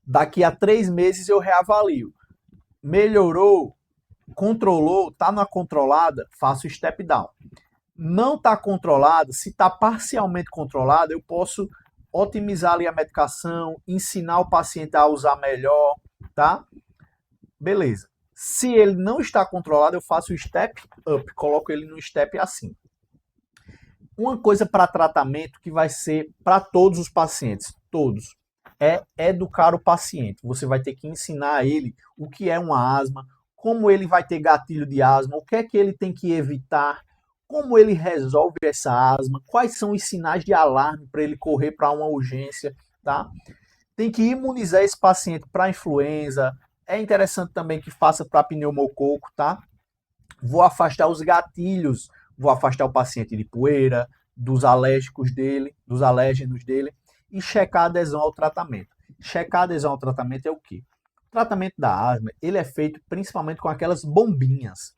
Daqui a 3 meses eu reavalio. Melhorou, controlou, está na controlada, faço o step down. Não está controlada, se está parcialmente controlada, eu posso otimizar ali a medicação, ensinar o paciente a usar melhor, tá? Beleza. Se ele não está controlado, eu faço o step up, coloco ele no step assim. Uma coisa para tratamento que vai ser para todos os pacientes, todos, é educar o paciente. Você vai ter que ensinar a ele o que é uma asma, como ele vai ter gatilho de asma, o que é que ele tem que evitar, como ele resolve essa asma, quais são os sinais de alarme para ele correr para uma urgência, tá? Tem que imunizar esse paciente para influenza. É interessante também que faça para pneumococo, tá? Vou afastar os gatilhos, vou afastar o paciente de poeira, dos alérgicos dele, dos alérgenos dele e checar a adesão ao tratamento. Checar a adesão ao tratamento é o quê? O tratamento da asma, ele é feito principalmente com aquelas bombinhas.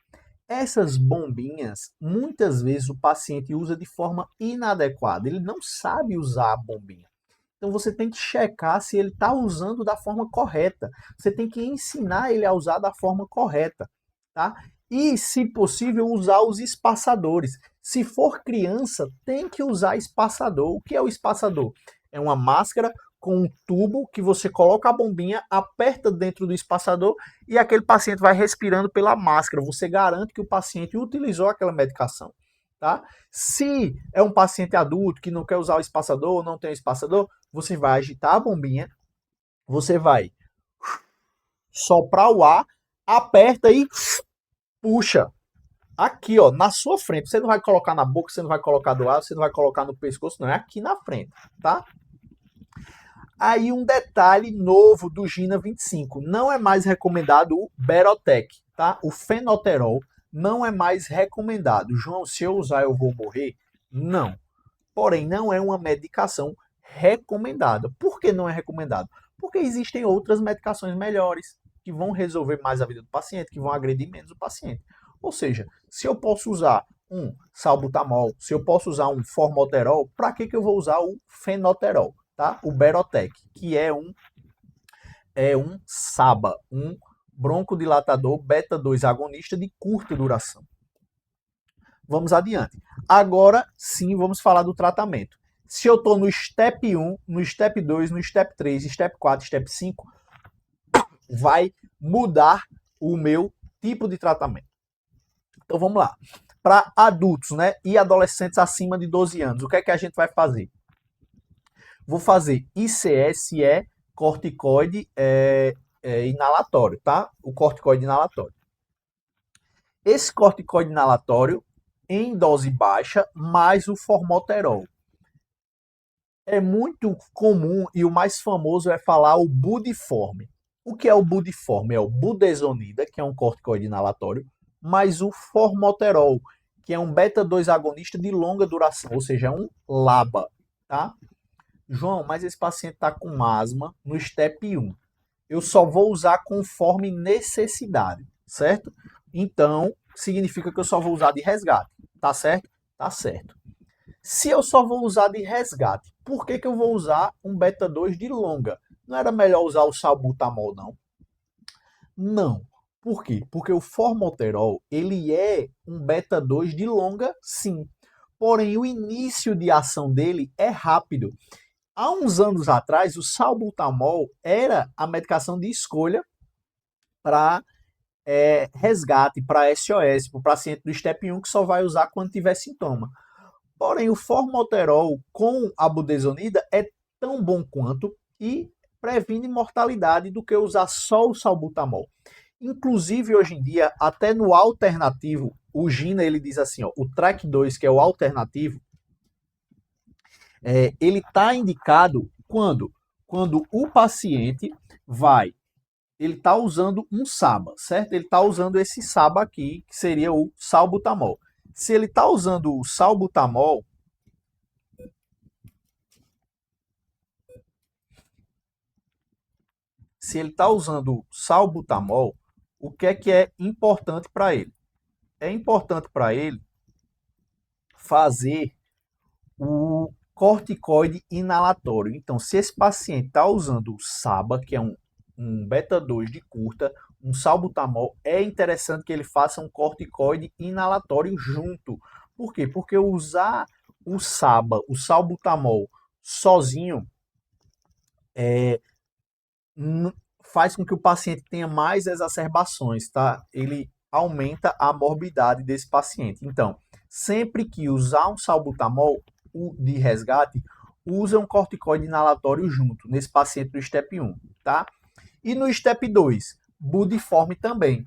Essas bombinhas, muitas vezes o paciente usa de forma inadequada, ele não sabe usar a bombinha. Então você tem que checar se ele está usando da forma correta. Você tem que ensinar ele a usar da forma correta, tá? E, se possível, usar os espaçadores. Se for criança, tem que usar espaçador. O que é o espaçador? É uma máscara com um tubo que você coloca a bombinha, aperta dentro do espaçador e aquele paciente vai respirando pela máscara. Você garante que o paciente utilizou aquela medicação, tá? Se é um paciente adulto que não quer usar o espaçador ou não tem o espaçador, você vai agitar a bombinha, você vai soprar o ar, aperta e puxa. Aqui, ó, na sua frente. Você não vai colocar na boca, você não vai colocar do lado, você não vai colocar no pescoço, não. É aqui na frente, tá? Aí um detalhe novo do Gina 25. Não é mais recomendado o Berotec, tá? O fenoterol não é mais recomendado. João, se eu usar eu vou morrer? Não. Porém, não é uma medicação recomendada. Por que não é recomendado? Porque existem outras medicações melhores que vão resolver mais a vida do paciente, que vão agredir menos o paciente. Ou seja, se eu posso usar um salbutamol, se eu posso usar um formoterol, para que eu vou usar o fenoterol, tá? O Berotec, que é um SABA, um broncodilatador beta-2 agonista de curta duração. Vamos adiante. Agora sim, vamos falar do tratamento. Se eu estou no Step 1, no Step 2, no Step 3, Step 4, Step 5, vai mudar o meu tipo de tratamento. Então vamos lá. Para adultos, né, e adolescentes acima de 12 anos, o que é que a gente vai fazer? Vou fazer ICS, corticoide inalatório, tá? O corticoide inalatório. Esse corticoide inalatório em dose baixa, mais o formoterol. É muito comum e o mais famoso é falar o budiforme. O que é o budiforme? É o budesonida, que é um corticoide inalatório, mais o formoterol, que é um beta-2 agonista de longa duração, ou seja, é um LABA, tá? João, mas esse paciente está com asma no STEP 1. Eu só vou usar conforme necessidade, certo? Então, significa que eu só vou usar de resgate, tá certo? Tá certo. Se eu só vou usar de resgate, por que eu vou usar um beta-2 de longa? Não era melhor usar o salbutamol, não? Não. Por quê? Porque o formoterol, ele é um beta-2 de longa, sim. Porém, o início de ação dele é rápido. Há uns anos atrás, o salbutamol era a medicação de escolha para resgate, para SOS, para o paciente do STEP 1 que só vai usar quando tiver sintoma. Porém, o formoterol com a budesonida é tão bom quanto e previne mortalidade do que usar só o salbutamol. Inclusive, hoje em dia, até no alternativo, o Gina ele diz assim, ó, o TREC2, que é o alternativo, Ele está indicado quando o paciente vai, ele está usando um SABA, certo? Ele está usando esse SABA aqui, que seria o salbutamol. Se ele está usando o salbutamol, o que é importante para ele? É importante para ele fazer o corticoide inalatório. Então, se esse paciente está usando o SABA, que é um beta-2 de curta, um salbutamol, é interessante que ele faça um corticoide inalatório junto. Por quê? Porque usar o SABA, o salbutamol, sozinho, faz com que o paciente tenha mais exacerbações, tá? Ele aumenta a morbidade desse paciente. Então, sempre que usar um salbutamol de resgate, usa um corticoide inalatório junto, nesse paciente do STEP 1, tá? E no STEP 2, budiforme também.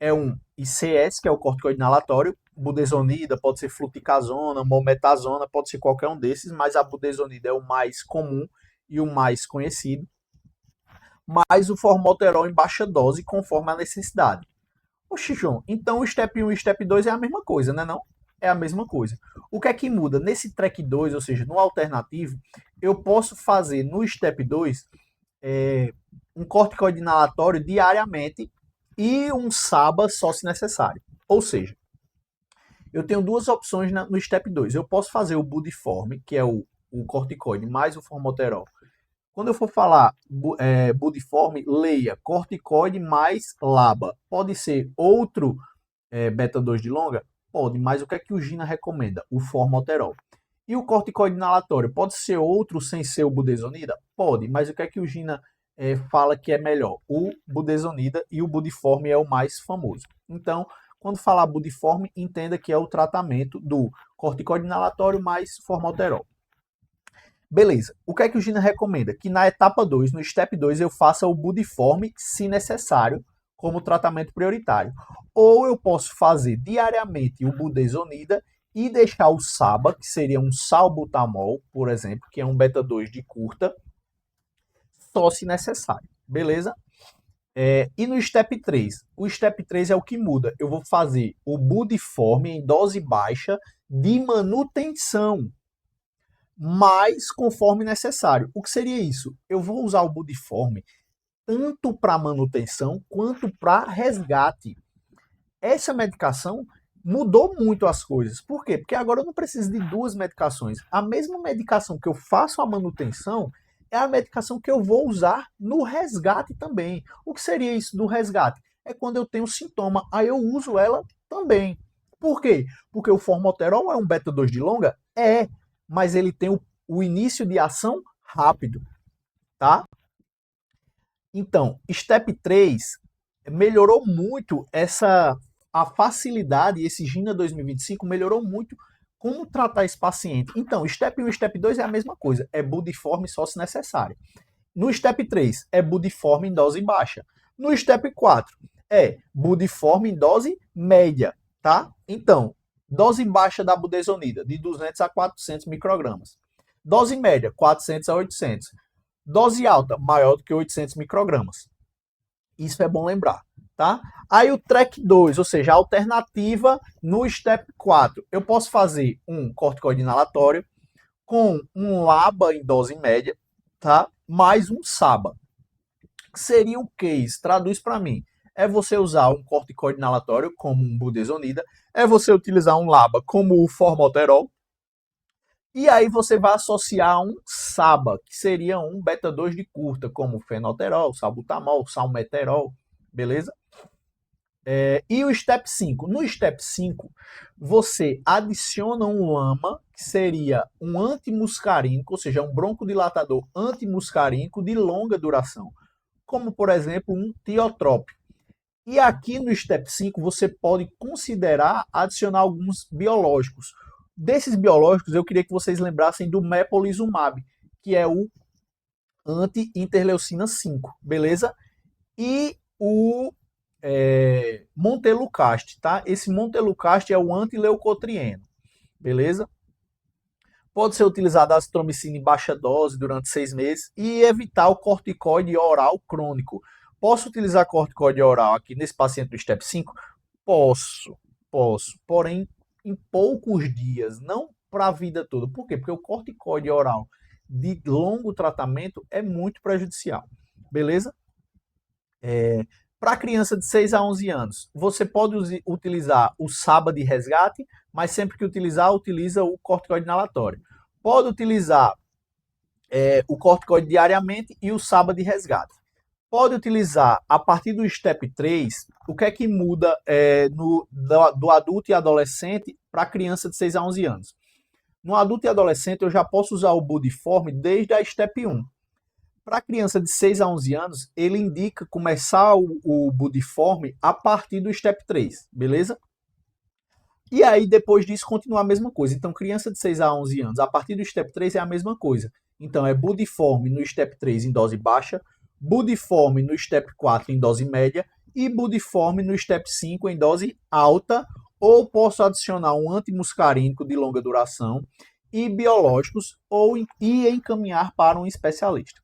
É um ICS, que é o corticoide inalatório, budesonida, pode ser fluticasona, mometazona, pode ser qualquer um desses, mas a budesonida é o mais comum e o mais conhecido, mais o formoterol em baixa dose, conforme a necessidade. Oxi, João, então o Step 1 e o Step 2 é a mesma coisa, né não? É a mesma coisa. O que é que muda? Nesse Track 2, ou seja, no alternativo, eu posso fazer no Step 2 um corticoide inalatório diariamente e um SABA só se necessário. Ou seja, eu tenho duas opções no Step 2. Eu posso fazer o Budiforme, que é o corticoide mais o formoterol. Quando eu for falar budiforme, leia corticoide mais LABA. Pode ser outro beta-2 de longa? Pode, mas o que é que o GINA recomenda? O formoterol. E o corticoide inalatório? Pode ser outro sem ser o budesonida? Pode, mas o que é que o GINA fala que é melhor? O budesonida, e o budiforme é o mais famoso. Então, quando falar budiforme, entenda que é o tratamento do corticoide inalatório mais formoterol. Beleza. O que é que o GINA recomenda? Que na etapa 2, no step 2, eu faça o budiforme, se necessário, como tratamento prioritário. Ou eu posso fazer diariamente o budesonida e deixar o SABA, que seria um salbutamol, por exemplo, que é um beta-2 de curta, só se necessário. Beleza? E no step 3? O step 3 é o que muda. Eu vou fazer o budiforme em dose baixa de manutenção, mas conforme necessário. O que seria isso? Eu vou usar o budiforme tanto para manutenção quanto para resgate. Essa medicação mudou muito as coisas. Por quê? Porque agora eu não preciso de duas medicações. A mesma medicação que eu faço a manutenção é a medicação que eu vou usar no resgate também. O que seria isso do resgate? É quando eu tenho sintoma, aí eu uso ela também. Por quê? Porque o formoterol é um beta-2 de longa? É, mas ele tem o início de ação rápido, tá? Então, Step 3 melhorou muito a facilidade, esse GINA 2025 melhorou muito como tratar esse paciente. Então, Step 1 e Step 2 é a mesma coisa, é budiforme só se necessário. No Step 3 é budiforme em dose baixa. No Step 4 é budiforme em dose média, tá? Então, dose baixa da budesonida, de 200 a 400 microgramas. Dose média, 400 a 800. Dose alta, maior do que 800 microgramas. Isso é bom lembrar, tá? Aí o track 2, ou seja, a alternativa no step 4. Eu posso fazer um corticoide inalatório com um LABA em dose média, tá? Mais um SABA. Seria o case, traduz para mim. É você usar um corticoide inalatório como um budesonida, é você utilizar um LABA como o formoterol, e aí você vai associar um SABA, que seria um beta-2 de curta, como fenoterol, salbutamol, salmeterol, beleza? E o step 5? No step 5, você adiciona um LAMA, que seria um antimuscarínico, ou seja, um broncodilatador antimuscarínico de longa duração, como, por exemplo, um tiotrópico. E aqui no step 5, você pode considerar adicionar alguns biológicos. Desses biológicos, eu queria que vocês lembrassem do mepolizumab, que é o anti-interleucina 5, beleza? E o montelukast, tá? Esse montelukast é o antileucotrieno, beleza? Pode ser utilizada a azitromicina em baixa dose durante 6 meses e evitar o corticoide oral crônico. Posso utilizar corticoide oral aqui nesse paciente do STEP 5? Posso. Porém, em poucos dias, não para a vida toda. Por quê? Porque o corticoide oral de longo tratamento é muito prejudicial. Beleza? Para criança de 6 a 11 anos, você pode utilizar o SABA de resgate, mas sempre que utilizar, utiliza o corticoide inalatório. Pode utilizar o corticoide diariamente e o SABA de resgate. Pode utilizar a partir do STEP 3, o que é que muda do adulto e adolescente para criança de 6 a 11 anos. No adulto e adolescente, eu já posso usar o Budiform desde a STEP 1. Para criança de 6 a 11 anos, ele indica começar o Budiform a partir do STEP 3, beleza? E aí, depois disso, continua a mesma coisa. Então, criança de 6 a 11 anos, a partir do STEP 3 é a mesma coisa. Então, é Budiform no STEP 3 em dose baixa, Budiform no STEP 4 em dose média e Budiform no STEP 5 em dose alta, ou posso adicionar um antimuscarínico de longa duração e biológicos e encaminhar para um especialista.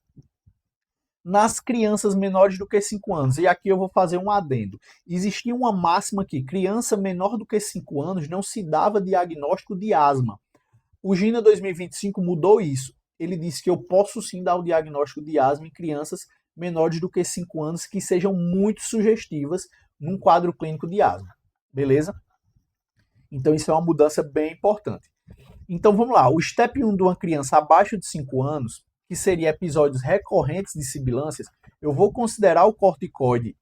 Nas crianças menores do que 5 anos, e aqui eu vou fazer um adendo. Existia uma máxima que criança menor do que 5 anos não se dava diagnóstico de asma. O GINA 2025 mudou isso. Ele disse que eu posso sim dar o diagnóstico de asma em crianças menores do que 5 anos que sejam muito sugestivas num quadro clínico de asma. Beleza? Então isso é uma mudança bem importante. Então vamos lá, o STEP 1 de uma criança abaixo de 5 anos, que seria episódios recorrentes de sibilâncias, eu vou considerar o corticoide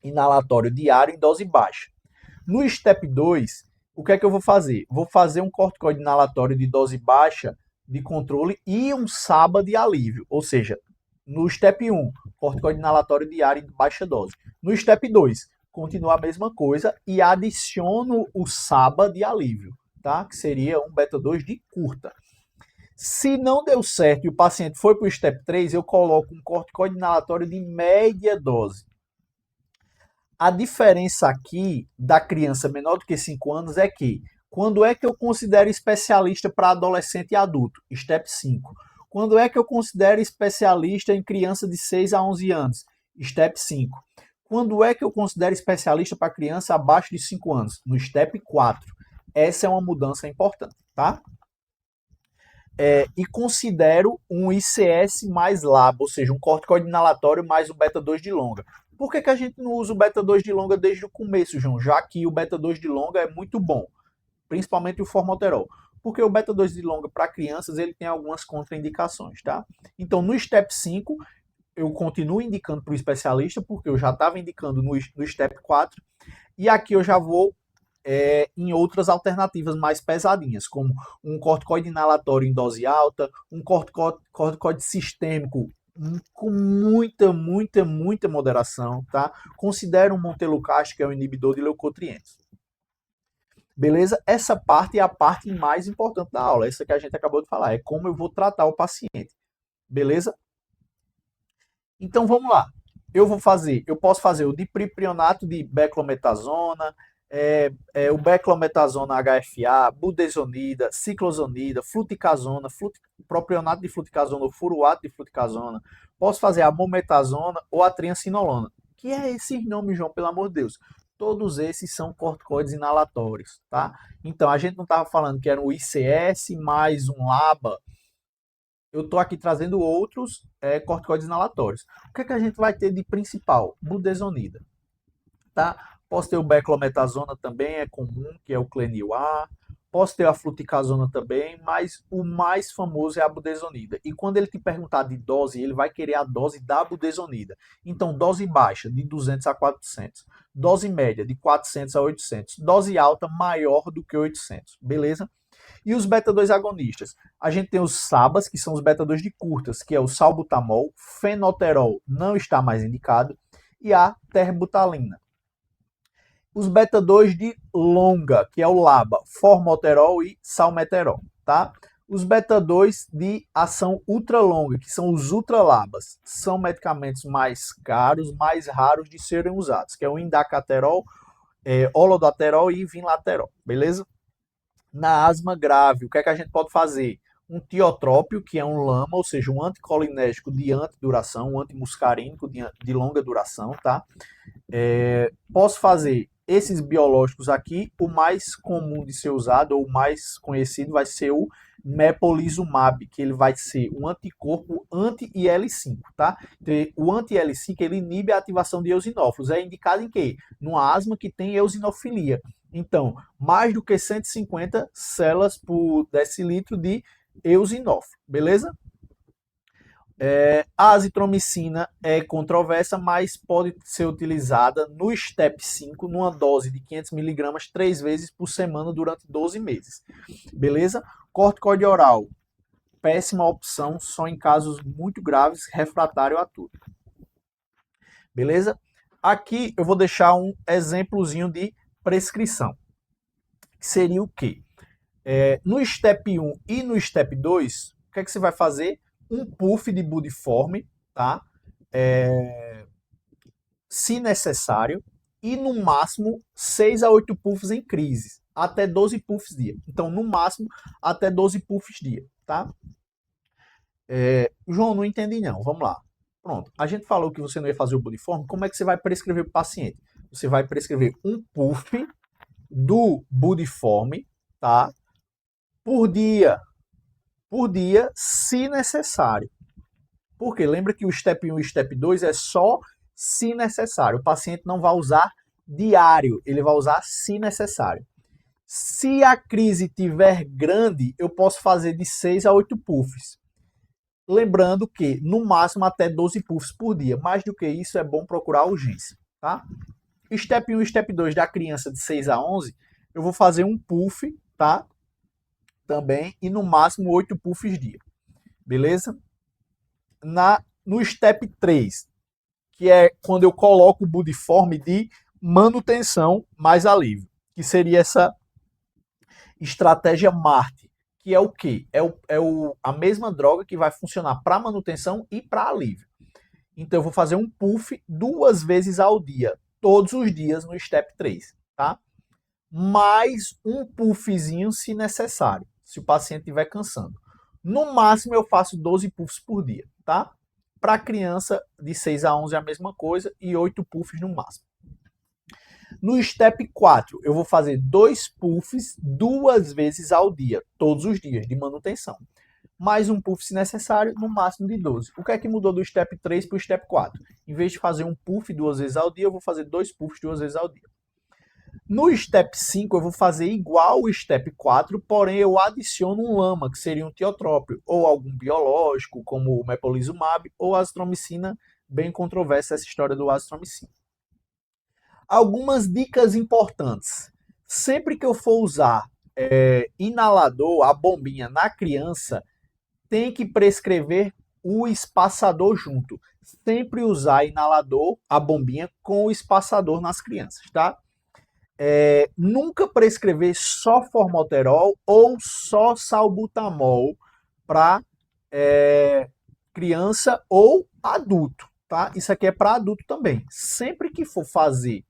inalatório diário em dose baixa. No STEP 2, o que é que eu vou fazer? Vou fazer um corticoide inalatório de dose baixa de controle e um SABA de alívio. Ou seja, no STEP 1, corticoide inalatório diário em baixa dose. No STEP 2, continua a mesma coisa e adiciono o SABA de alívio, tá? Que seria um beta 2 de curta. Se não deu certo e o paciente foi para o STEP 3, eu coloco um corticoide inalatório de média dose. A diferença aqui da criança menor do que 5 anos é que, quando é que eu considero especialista para adolescente e adulto? STEP 5. Quando é que eu considero especialista em criança de 6 a 11 anos? STEP 5. Quando é que eu considero especialista para criança abaixo de 5 anos? No STEP 4. Essa é uma mudança importante, tá? E considero um ICS mais LABA, ou seja, um corticoide inalatório mais o beta 2 de longa. Por que a gente não usa o beta 2 de longa desde o começo, João? Já que o beta 2 de longa é muito bom, principalmente o formoterol. Porque o beta 2 de longa para crianças ele tem algumas contraindicações, tá? Então, no STEP 5, eu continuo indicando para o especialista, porque eu já estava indicando no STEP 4, e aqui eu já vou em outras alternativas mais pesadinhas, como um corticoide inalatório em dose alta, um corticoide sistêmico com muita moderação, tá? Considera um montelukast, que é um inibidor de leucotrienos. Beleza? Essa parte é a parte mais importante da aula, essa que a gente acabou de falar, é como eu vou tratar o paciente. Beleza? Então vamos lá. Eu posso fazer o dipriprionato de beclometasona, o beclometasona HFA, budesonida, ciclozonida, fluticasona, propionato de fluticasona ou furuato de fluticasona. Posso fazer a mometasona ou a triancinolona. Que é esse nome, João, pelo amor de Deus? Todos esses são corticoides inalatórios, tá? Então, a gente não estava falando que era um ICS mais um LABA. Eu estou aqui trazendo outros corticoides inalatórios. O que é que a gente vai ter de principal? Budesonida, tá? Posso ter o beclometasona também, é comum, que é o Clenil-A. Posso ter a fluticasona também, mas o mais famoso é a budesonida. E quando ele te perguntar de dose, ele vai querer a dose da budesonida. Então, dose baixa, de 200 a 400. Dose média, de 400 a 800. Dose alta, maior do que 800. Beleza? E os beta-2 agonistas? A gente tem os SABAs, que são os beta-2 de curtas, que é o salbutamol, fenoterol não está mais indicado, e a terbutalina. Os beta-2 de longa, que é o LABA, formoterol e salmeterol, tá? Os beta-2 de ação ultralonga, que são os ultralabas, são medicamentos mais caros, mais raros de serem usados, que é o indacaterol, olodaterol e vinlaterol, beleza? Na asma grave, o que é que a gente pode fazer? um tiotrópio, que é um LAMA, ou seja, um anticolinérgico de antiduração, um antimuscarínico de longa duração, tá? Posso fazer esses biológicos aqui, o mais comum de ser usado, ou o mais conhecido, vai ser o mepolizumab, que ele vai ser um anticorpo anti-IL-5, tá? Então, o anti-IL-5, ele inibe a ativação de eosinófilos. É indicado em quê? Numa asma que tem eosinofilia. Então, mais do que 150 células por decilitro de eosinófilo, beleza? A azitromicina é controversa, mas pode ser utilizada no STEP 5, numa dose de 500 mg 3 vezes por semana durante 12 meses. Beleza? Corticoide oral, péssima opção, só em casos muito graves, refratário a tudo. Beleza? Aqui eu vou deixar um exemplozinho de prescrição. Seria o quê? No STEP 1 e no STEP 2, o que é que você vai fazer? Um puff de Budiforme, tá? Se necessário, e no máximo 6 a 8 puffs em crises, até 12 puffs dia. Então, no máximo, até 12 puffs dia, tá? João, não entendi não, vamos lá. Pronto, a gente falou que você não ia fazer o Budiforme, como é que você vai prescrever para o paciente? Você vai prescrever um puff do Budiforme, tá? Por dia, se necessário. Porque lembra que o STEP 1 e o STEP 2 é só se necessário. O paciente não vai usar diário, ele vai usar se necessário. Se a crise tiver grande, eu posso fazer de 6 a 8 puffs. Lembrando que, no máximo, até 12 puffs por dia. Mais do que isso, é bom procurar urgência, tá? STEP 1 e STEP 2 da criança de 6 a 11, eu vou fazer um puff, tá? Também, e no máximo 8 puffs dia. Beleza? No STEP 3, que é quando eu coloco o Budiforme de manutenção mais alívio, que seria essa estratégia MART, que é o quê? A mesma droga que vai funcionar para manutenção e para alívio. Então eu vou fazer um puff 2 vezes ao dia, todos os dias no STEP 3, tá? Mais um puffzinho se necessário, se o paciente estiver cansando. No máximo eu faço 12 puffs por dia, tá? Para criança de 6 a 11 é a mesma coisa e 8 puffs no máximo. No STEP 4, eu vou fazer 2 puffs 2 vezes ao dia, todos os dias, de manutenção. Mais um puff se necessário, no máximo de 12. O que é que mudou do STEP 3 para o STEP 4? Em vez de fazer um puff 2 vezes ao dia, eu vou fazer 2 puffs 2 vezes ao dia. No STEP 5, eu vou fazer igual o STEP 4, porém eu adiciono um LAMA, que seria um tiotrópio, ou algum biológico, como o mepolizumab, ou azitromicina, bem controversa essa história do azitromicina. Algumas dicas importantes. Sempre que eu for usar inalador, a bombinha na criança, tem que prescrever o espaçador junto. Sempre usar inalador, a bombinha, com o espaçador nas crianças, tá? Nunca prescrever só formoterol ou só salbutamol para criança ou adulto, tá? Isso aqui é para adulto também. Sempre que for fazer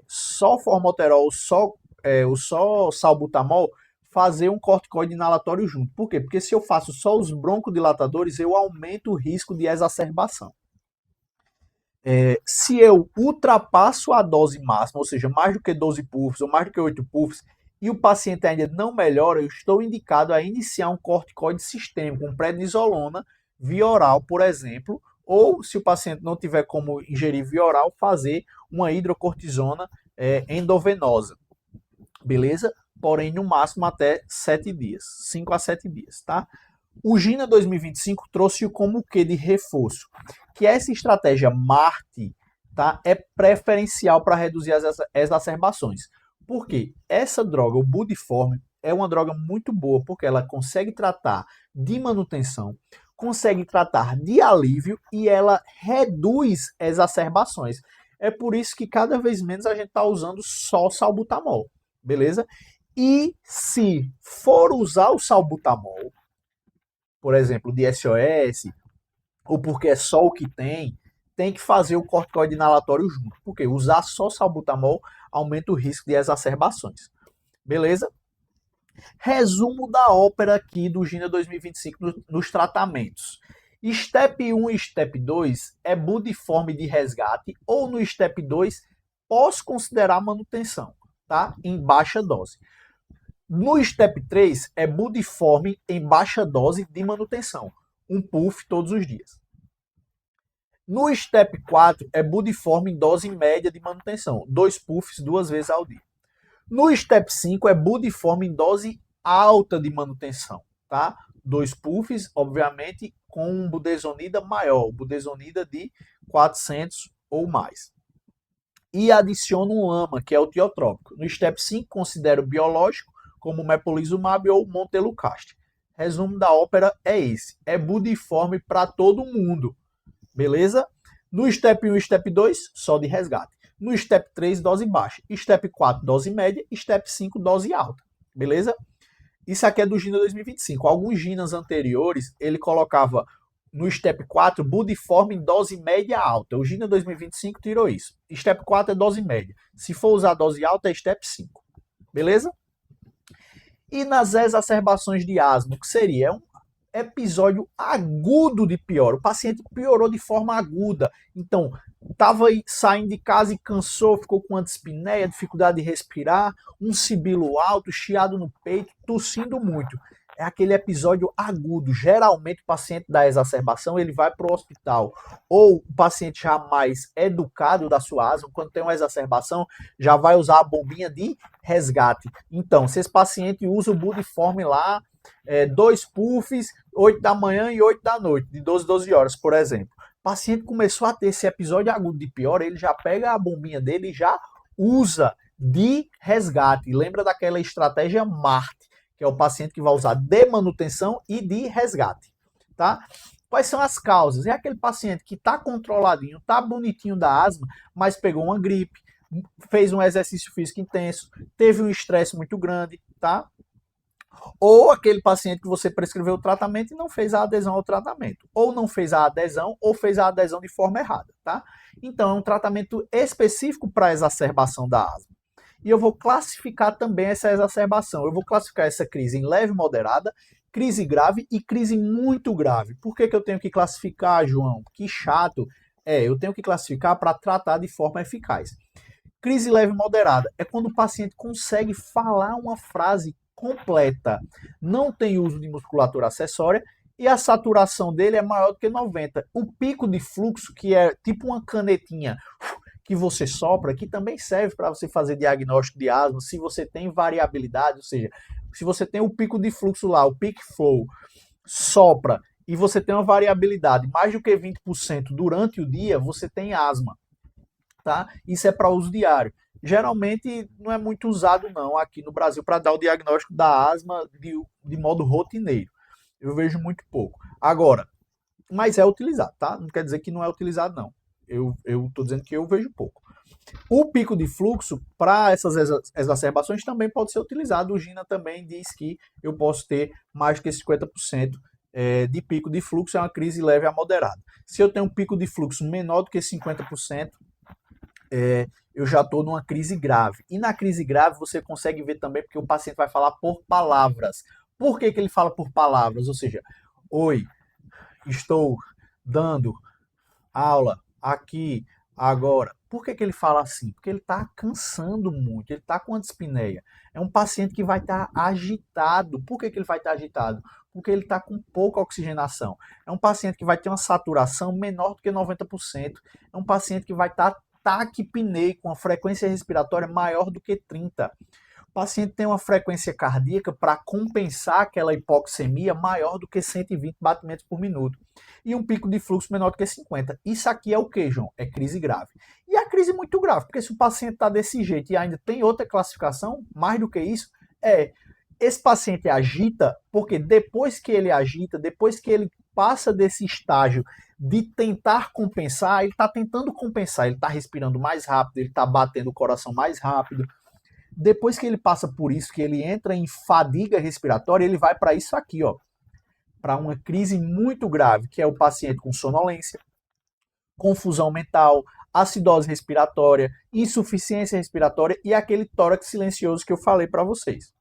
só formoterol, só salbutamol, fazer um corticoide inalatório junto. Por quê? Porque se eu faço só os broncodilatadores, eu aumento o risco de exacerbação. Se eu ultrapasso a dose máxima, ou seja, mais do que 12 puffs ou mais do que 8 puffs, e o paciente ainda não melhora, eu estou indicado a iniciar um corticoide sistêmico, um prednisolona, via oral, por exemplo, ou se o paciente não tiver como ingerir via oral, fazer uma hidrocortisona endovenosa. Beleza? Porém, no máximo até 7 dias, 5 a 7 dias, tá? O GINA 2025 trouxe como o que de reforço? Que essa estratégia MART, tá, é preferencial para reduzir as exacerbações. Por quê? Essa droga, o Budiforme, é uma droga muito boa, porque ela consegue tratar de manutenção, consegue tratar de alívio e ela reduz exacerbações. É por isso que cada vez menos a gente está usando só salbutamol, beleza? E se for usar o salbutamol, por exemplo, de SOS, ou porque é só o que tem que fazer o corticoide inalatório junto. Porque usar só salbutamol aumenta o risco de exacerbações. Beleza? Resumo da ópera aqui do GINA 2025 nos tratamentos. Step 1 e Step 2 é budiforme de resgate, ou no Step 2, posso considerar manutenção, tá? Em baixa dose. No Step 3, é budiforme em baixa dose de manutenção, um puff todos os dias. No Step 4, é budiforme em dose média de manutenção, 2 puffs 2 vezes ao dia. No Step 5, é budiforme em dose alta de manutenção, tá? 2 puffs, obviamente, com um budesonida maior, budesonida de 400 ou mais. E adiciono um LAMA, que é o tiotrópico. No Step 5, considero biológico, como o mepolizumab ou montelukast. Resumo da ópera é esse. É budiforme para todo mundo, beleza? No Step 1 e Step 2, só de resgate. No Step 3, dose baixa. Step 4, dose média. Step 5, dose alta. Beleza? Isso aqui é do GINA 2025. Alguns GINAs anteriores, ele colocava no Step 4, budiforme em dose média alta. O GINA 2025 tirou isso. Step 4 é dose média. Se for usar dose alta, é Step 5. Beleza? E nas exacerbações de asma, o que seria? É um episódio agudo de piora. O paciente piorou de forma aguda. Então, estava saindo de casa e cansou, ficou com antispneia, dificuldade de respirar, um sibilo alto, chiado no peito, tossindo muito. É aquele episódio agudo. Geralmente, o paciente da exacerbação, ele vai para o hospital. Ou o paciente já mais educado da sua asma, quando tem uma exacerbação, já vai usar a bombinha de resgate. Então, se esse paciente usa o budiforme lá, 2 puffs, 8 da manhã e 8 da noite, de 12 horas, por exemplo. O paciente começou a ter esse episódio agudo de piora, ele já pega a bombinha dele e já usa de resgate. Lembra daquela estratégia MART, que é o paciente que vai usar de manutenção e de resgate, tá? Quais são as causas? É aquele paciente que está controladinho, está bonitinho da asma, mas pegou uma gripe, fez um exercício físico intenso, teve um estresse muito grande, tá? Ou aquele paciente que você prescreveu o tratamento e não fez a adesão ao tratamento. Ou não fez a adesão, ou fez a adesão de forma errada, tá? Então, é um tratamento específico para a exacerbação da asma. E eu vou classificar também essa exacerbação. Eu vou classificar essa crise em leve, moderada, crise grave e crise muito grave. Por que eu tenho que classificar, João? Que chato. Eu tenho que classificar para tratar de forma eficaz. Crise leve e moderada é quando o paciente consegue falar uma frase completa, não tem uso de musculatura acessória e a saturação dele é maior do que 90. O pico de fluxo, que é tipo uma canetinha que você sopra, que também serve para você fazer diagnóstico de asma, se você tem variabilidade, ou seja, se você tem o pico de fluxo lá, o peak flow, sopra e você tem uma variabilidade mais do que 20% durante o dia, você tem asma, tá? Isso é para uso diário. Geralmente não é muito usado não aqui no Brasil para dar o diagnóstico da asma de modo rotineiro. Eu vejo muito pouco. Agora, mas é utilizado, tá? Não quer dizer que não é utilizado, não. Eu estou dizendo que eu vejo pouco. O pico de fluxo para essas exacerbações também pode ser utilizado. O GINA também diz que eu posso ter mais do que 50% de pico de fluxo, é uma crise leve a moderada. Se eu tenho um pico de fluxo menor do que 50%, eu já estou numa crise grave. E na crise grave você consegue ver também porque o paciente vai falar por palavras. Por que ele fala por palavras? Ou seja, oi, estou dando aula aqui, agora. Por que ele fala assim? Porque ele está cansando muito, ele está com dispneia. É um paciente que vai estar agitado. Por que ele vai estar agitado? Porque ele está com pouca oxigenação. É um paciente que vai ter uma saturação menor do que 90%. É um paciente que vai estar taquipneico, com a frequência respiratória maior do que 30. O paciente tem uma frequência cardíaca para compensar aquela hipoxemia maior do que 120 batimentos por minuto. E um pico de fluxo menor do que 50. Isso aqui é o que, João? É crise grave. E a crise muito grave, porque se o paciente está desse jeito e ainda tem outra classificação, mais do que isso, esse paciente agita, porque depois que ele agita, depois que ele passa desse estágio de tentar compensar, ele está tentando compensar, ele está respirando mais rápido, ele está batendo o coração mais rápido. Depois que ele passa por isso, que ele entra em fadiga respiratória, ele vai para isso aqui, ó, para uma crise muito grave, que é o paciente com sonolência, confusão mental, acidose respiratória, insuficiência respiratória e aquele tórax silencioso que eu falei para vocês.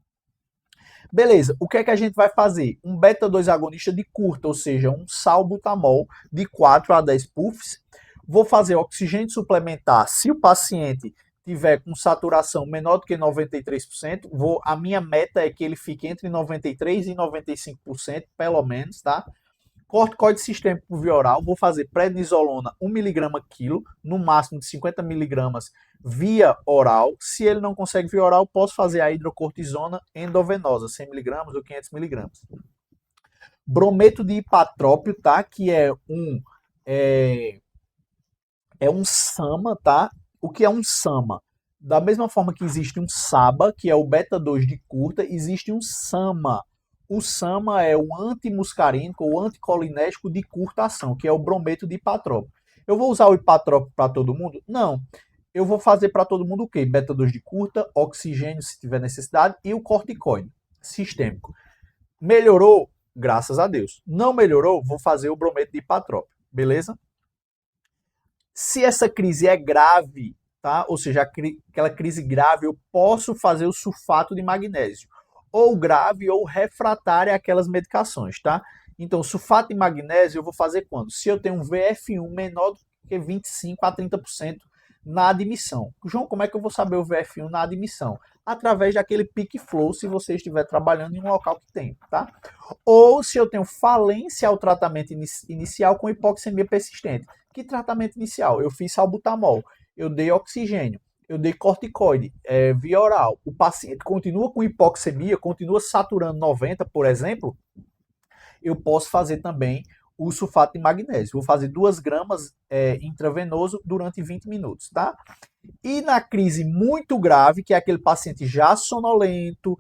Beleza, o que é que a gente vai fazer? Um beta-2 agonista de curta, ou seja, um salbutamol de 4 a 10 puffs. Vou fazer oxigênio suplementar se o paciente tiver com saturação menor do que 93%. A minha meta é que ele fique entre 93% e 95%, pelo menos, tá? Corticoide sistêmico via oral, vou fazer prednisolona 1 mg quilo, no máximo de 50 mg via oral. Se ele não consegue via oral, posso fazer a hidrocortisona endovenosa, 100 mg ou 500 mg. Brometo de hipatrópio, tá? Que é um SAMA, tá? O que é um SAMA? Da mesma forma que existe um SABA, que é o beta-2 de curta, existe um SAMA. O SAMA é o antimuscarínico ou anticolinéstico de curta ação, que é o brometo de hipatrópio. Eu vou usar o hipatrópio para todo mundo? Não. Eu vou fazer para todo mundo o quê? Beta-2 de curta, oxigênio se tiver necessidade e o corticoide sistêmico. Melhorou? Graças a Deus. Não melhorou? Vou fazer o brometo de hipatrópio. Beleza? Se essa crise é grave, tá? Ou seja, aquela crise grave, eu posso fazer o sulfato de magnésio. Ou grave ou refratária àquelas medicações, tá? Então, sulfato de magnésio eu vou fazer quando? Se eu tenho um VF1 menor do que 25 a 30% na admissão. João, como é que eu vou saber o VF1 na admissão? Através daquele peak flow, se você estiver trabalhando em um local que tem, tá? Ou se eu tenho falência ao tratamento inicial com hipoxemia persistente. Que tratamento inicial? Eu fiz salbutamol, eu dei oxigênio, eu dei corticoide via oral. O paciente continua com hipoxemia, continua saturando 90, por exemplo, eu posso fazer também o sulfato de magnésio. Vou fazer 2 gramas intravenoso durante 20 minutos, tá? E na crise muito grave, que é aquele paciente já sonolento,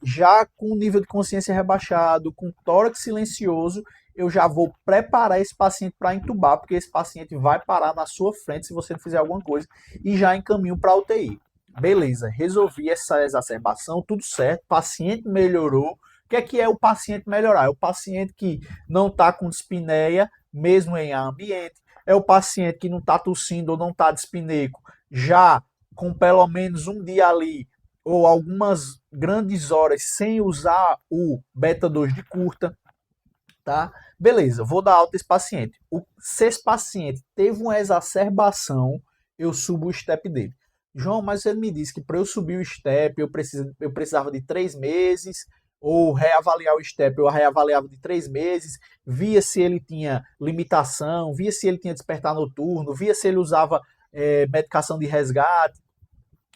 já com nível de consciência rebaixado, com tórax silencioso, eu já vou preparar esse paciente para intubar, porque esse paciente vai parar na sua frente se você não fizer alguma coisa e já encaminho para a UTI. Beleza, resolvi essa exacerbação, tudo certo, paciente melhorou. O que é o paciente melhorar? É o paciente que não está com dispneia, mesmo em ar ambiente, é o paciente que não está tossindo ou não está dispneico, já com pelo menos um dia ali, ou algumas grandes horas sem usar o beta-2 de curta, tá? Beleza, vou dar alta a esse paciente. Se esse paciente teve uma exacerbação, eu subo o step dele. João, mas ele me disse que para eu subir o step, eu precisava de 3 meses, ou reavaliar o step, eu reavaliava de 3 meses, via se ele tinha limitação, via se ele tinha despertar noturno, via se ele usava medicação de resgate,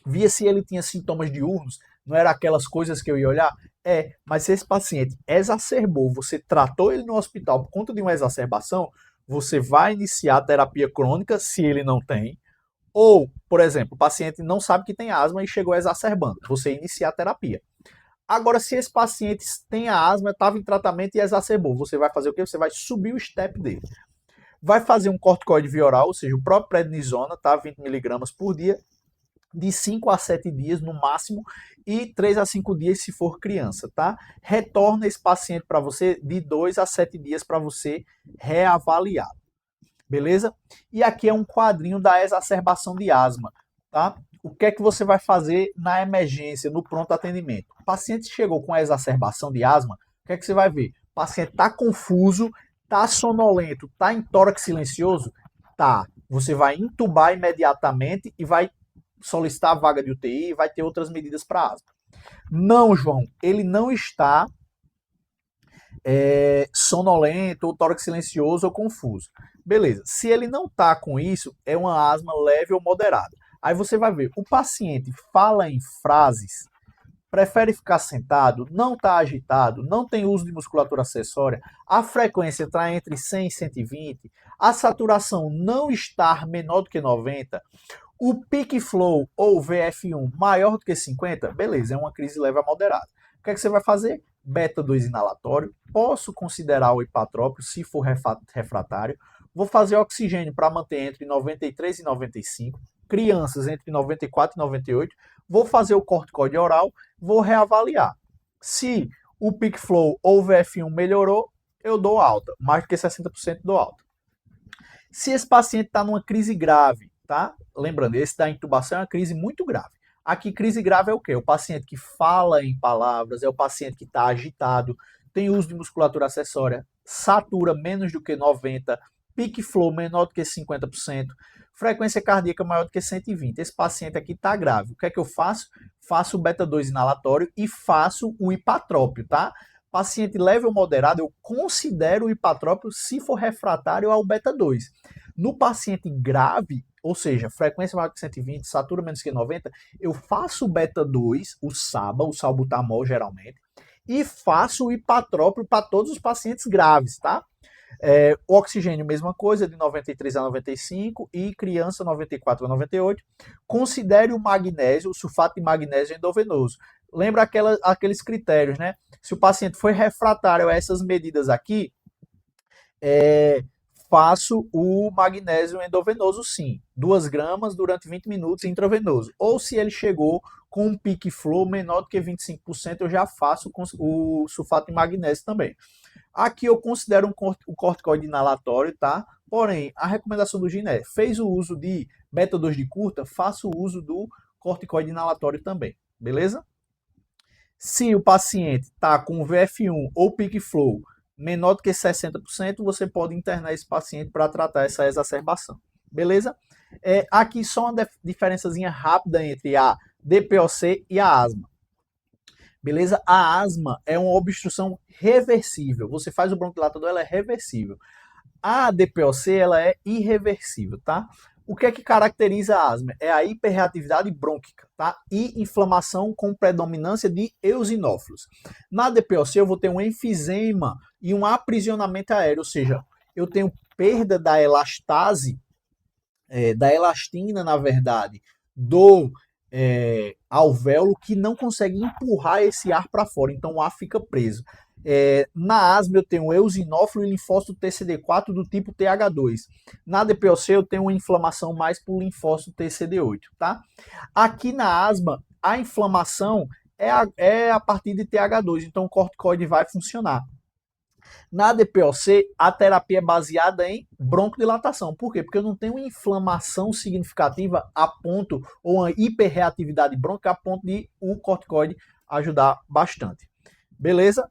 via se ele tinha sintomas diurnos, não era aquelas coisas que eu ia olhar? Mas se esse paciente exacerbou, você tratou ele no hospital por conta de uma exacerbação, você vai iniciar a terapia crônica, se ele não tem, ou, por exemplo, o paciente não sabe que tem asma e chegou exacerbando, você inicia a terapia. Agora, se esse paciente tem asma, estava em tratamento e exacerbou, você vai fazer o quê? Você vai subir o step dele. Vai fazer um corticoide via oral, ou seja, o próprio prednisona, tá? 20 mg por dia, de 5 a 7 dias no máximo e 3 a 5 dias se for criança, tá? Retorna esse paciente para você de 2 a 7 dias para você reavaliar. Beleza? E aqui é um quadrinho da exacerbação de asma, tá? O que é que você vai fazer na emergência, no pronto atendimento? O paciente chegou com a exacerbação de asma, o que é que você vai ver? O paciente está confuso, está sonolento, está em tórax silencioso? Tá. Você vai intubar imediatamente e vai solicitar a vaga de UTI e vai ter outras medidas para asma. Não, João, ele não está sonolento, ou tórax silencioso ou confuso. Beleza, se ele não está com isso, é uma asma leve ou moderada. Aí você vai ver, o paciente fala em frases, prefere ficar sentado, não está agitado, não tem uso de musculatura acessória, a frequência está entre 100 e 120, a saturação não está menor do que 90, o peak flow ou VF1 maior do que 50, beleza, é uma crise leve a moderada. O que é que você vai fazer? Beta-2 inalatório, posso considerar o hipatrópio se for refratário, vou fazer oxigênio para manter entre 93 e 95, crianças entre 94 e 98, vou fazer o corticoide oral, vou reavaliar. Se o peak flow ou o VF1 melhorou, eu dou alta, mais do que 60% dou alta. Se esse paciente está numa crise grave, tá? Lembrando, esse da intubação é uma crise muito grave. Aqui, crise grave é o quê? O paciente que fala em palavras, é o paciente que está agitado, tem uso de musculatura acessória, satura menos do que 90, peak flow menor do que 50%, frequência cardíaca maior do que 120. Esse paciente aqui está grave. O que é que eu faço? Faço o beta-2 inalatório e faço o hipatrópio, tá? Paciente leve ou moderado, eu considero o hipatrópio se for refratário ao beta-2. No paciente grave, ou seja, frequência maior que 120, satura menos que 90, eu faço o beta-2, o SABA, o salbutamol geralmente, e faço o hipatrópio para todos os pacientes graves, tá? O oxigênio, mesma coisa, de 93 a 95 e criança 94 a 98. Considere o magnésio, o sulfato de magnésio endovenoso. Lembra aqueles critérios, né? Se o paciente foi refratário a essas medidas aqui, faço o magnésio endovenoso sim, 2 gramas durante 20 minutos intravenoso. Ou se ele chegou com um peak flow menor do que 25%, eu já faço o sulfato de magnésio também. Aqui eu considero um corticoide inalatório, tá? Porém, a recomendação do GINE é, fez o uso de beta-2 de curta, faça o uso do corticoide inalatório também, beleza? Se o paciente está com VF1 ou peak flow menor do que 60%, você pode internar esse paciente para tratar essa exacerbação. Beleza? Aqui só uma diferençazinha rápida entre a DPOC e a asma. Beleza? A asma é uma obstrução reversível. Você faz o bronquidilatador, ela é reversível. A DPOC, ela é irreversível, tá? O que é que caracteriza a asma? É a hiperreatividade brônquica, tá? E inflamação com predominância de eosinófilos. Na DPOC eu vou ter um enfisema e um aprisionamento aéreo, ou seja, eu tenho perda da elastase, da elastina, na verdade, do alvéolo, que não consegue empurrar esse ar para fora, então o ar fica preso. Na asma eu tenho eosinófilo e linfócito TCD4 do tipo TH2. Na DPOC eu tenho uma inflamação mais por linfócito TCD8, tá? Aqui na asma, a inflamação é a partir de TH2, então o corticoide vai funcionar. Na DPOC, a terapia é baseada em broncodilatação. Por quê? Porque eu não tenho inflamação significativa a ponto, ou uma hiperreatividade brônquica a ponto de o corticoide ajudar bastante. Beleza?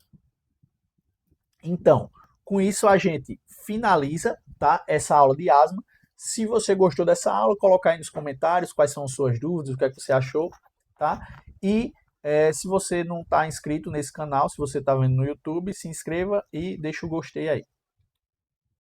Então, com isso a gente finaliza, tá, essa aula de asma. Se você gostou dessa aula, coloca aí nos comentários quais são as suas dúvidas, o que é que você achou, tá? E se você não está inscrito nesse canal, se você está vendo no YouTube, se inscreva e deixa o gostei aí.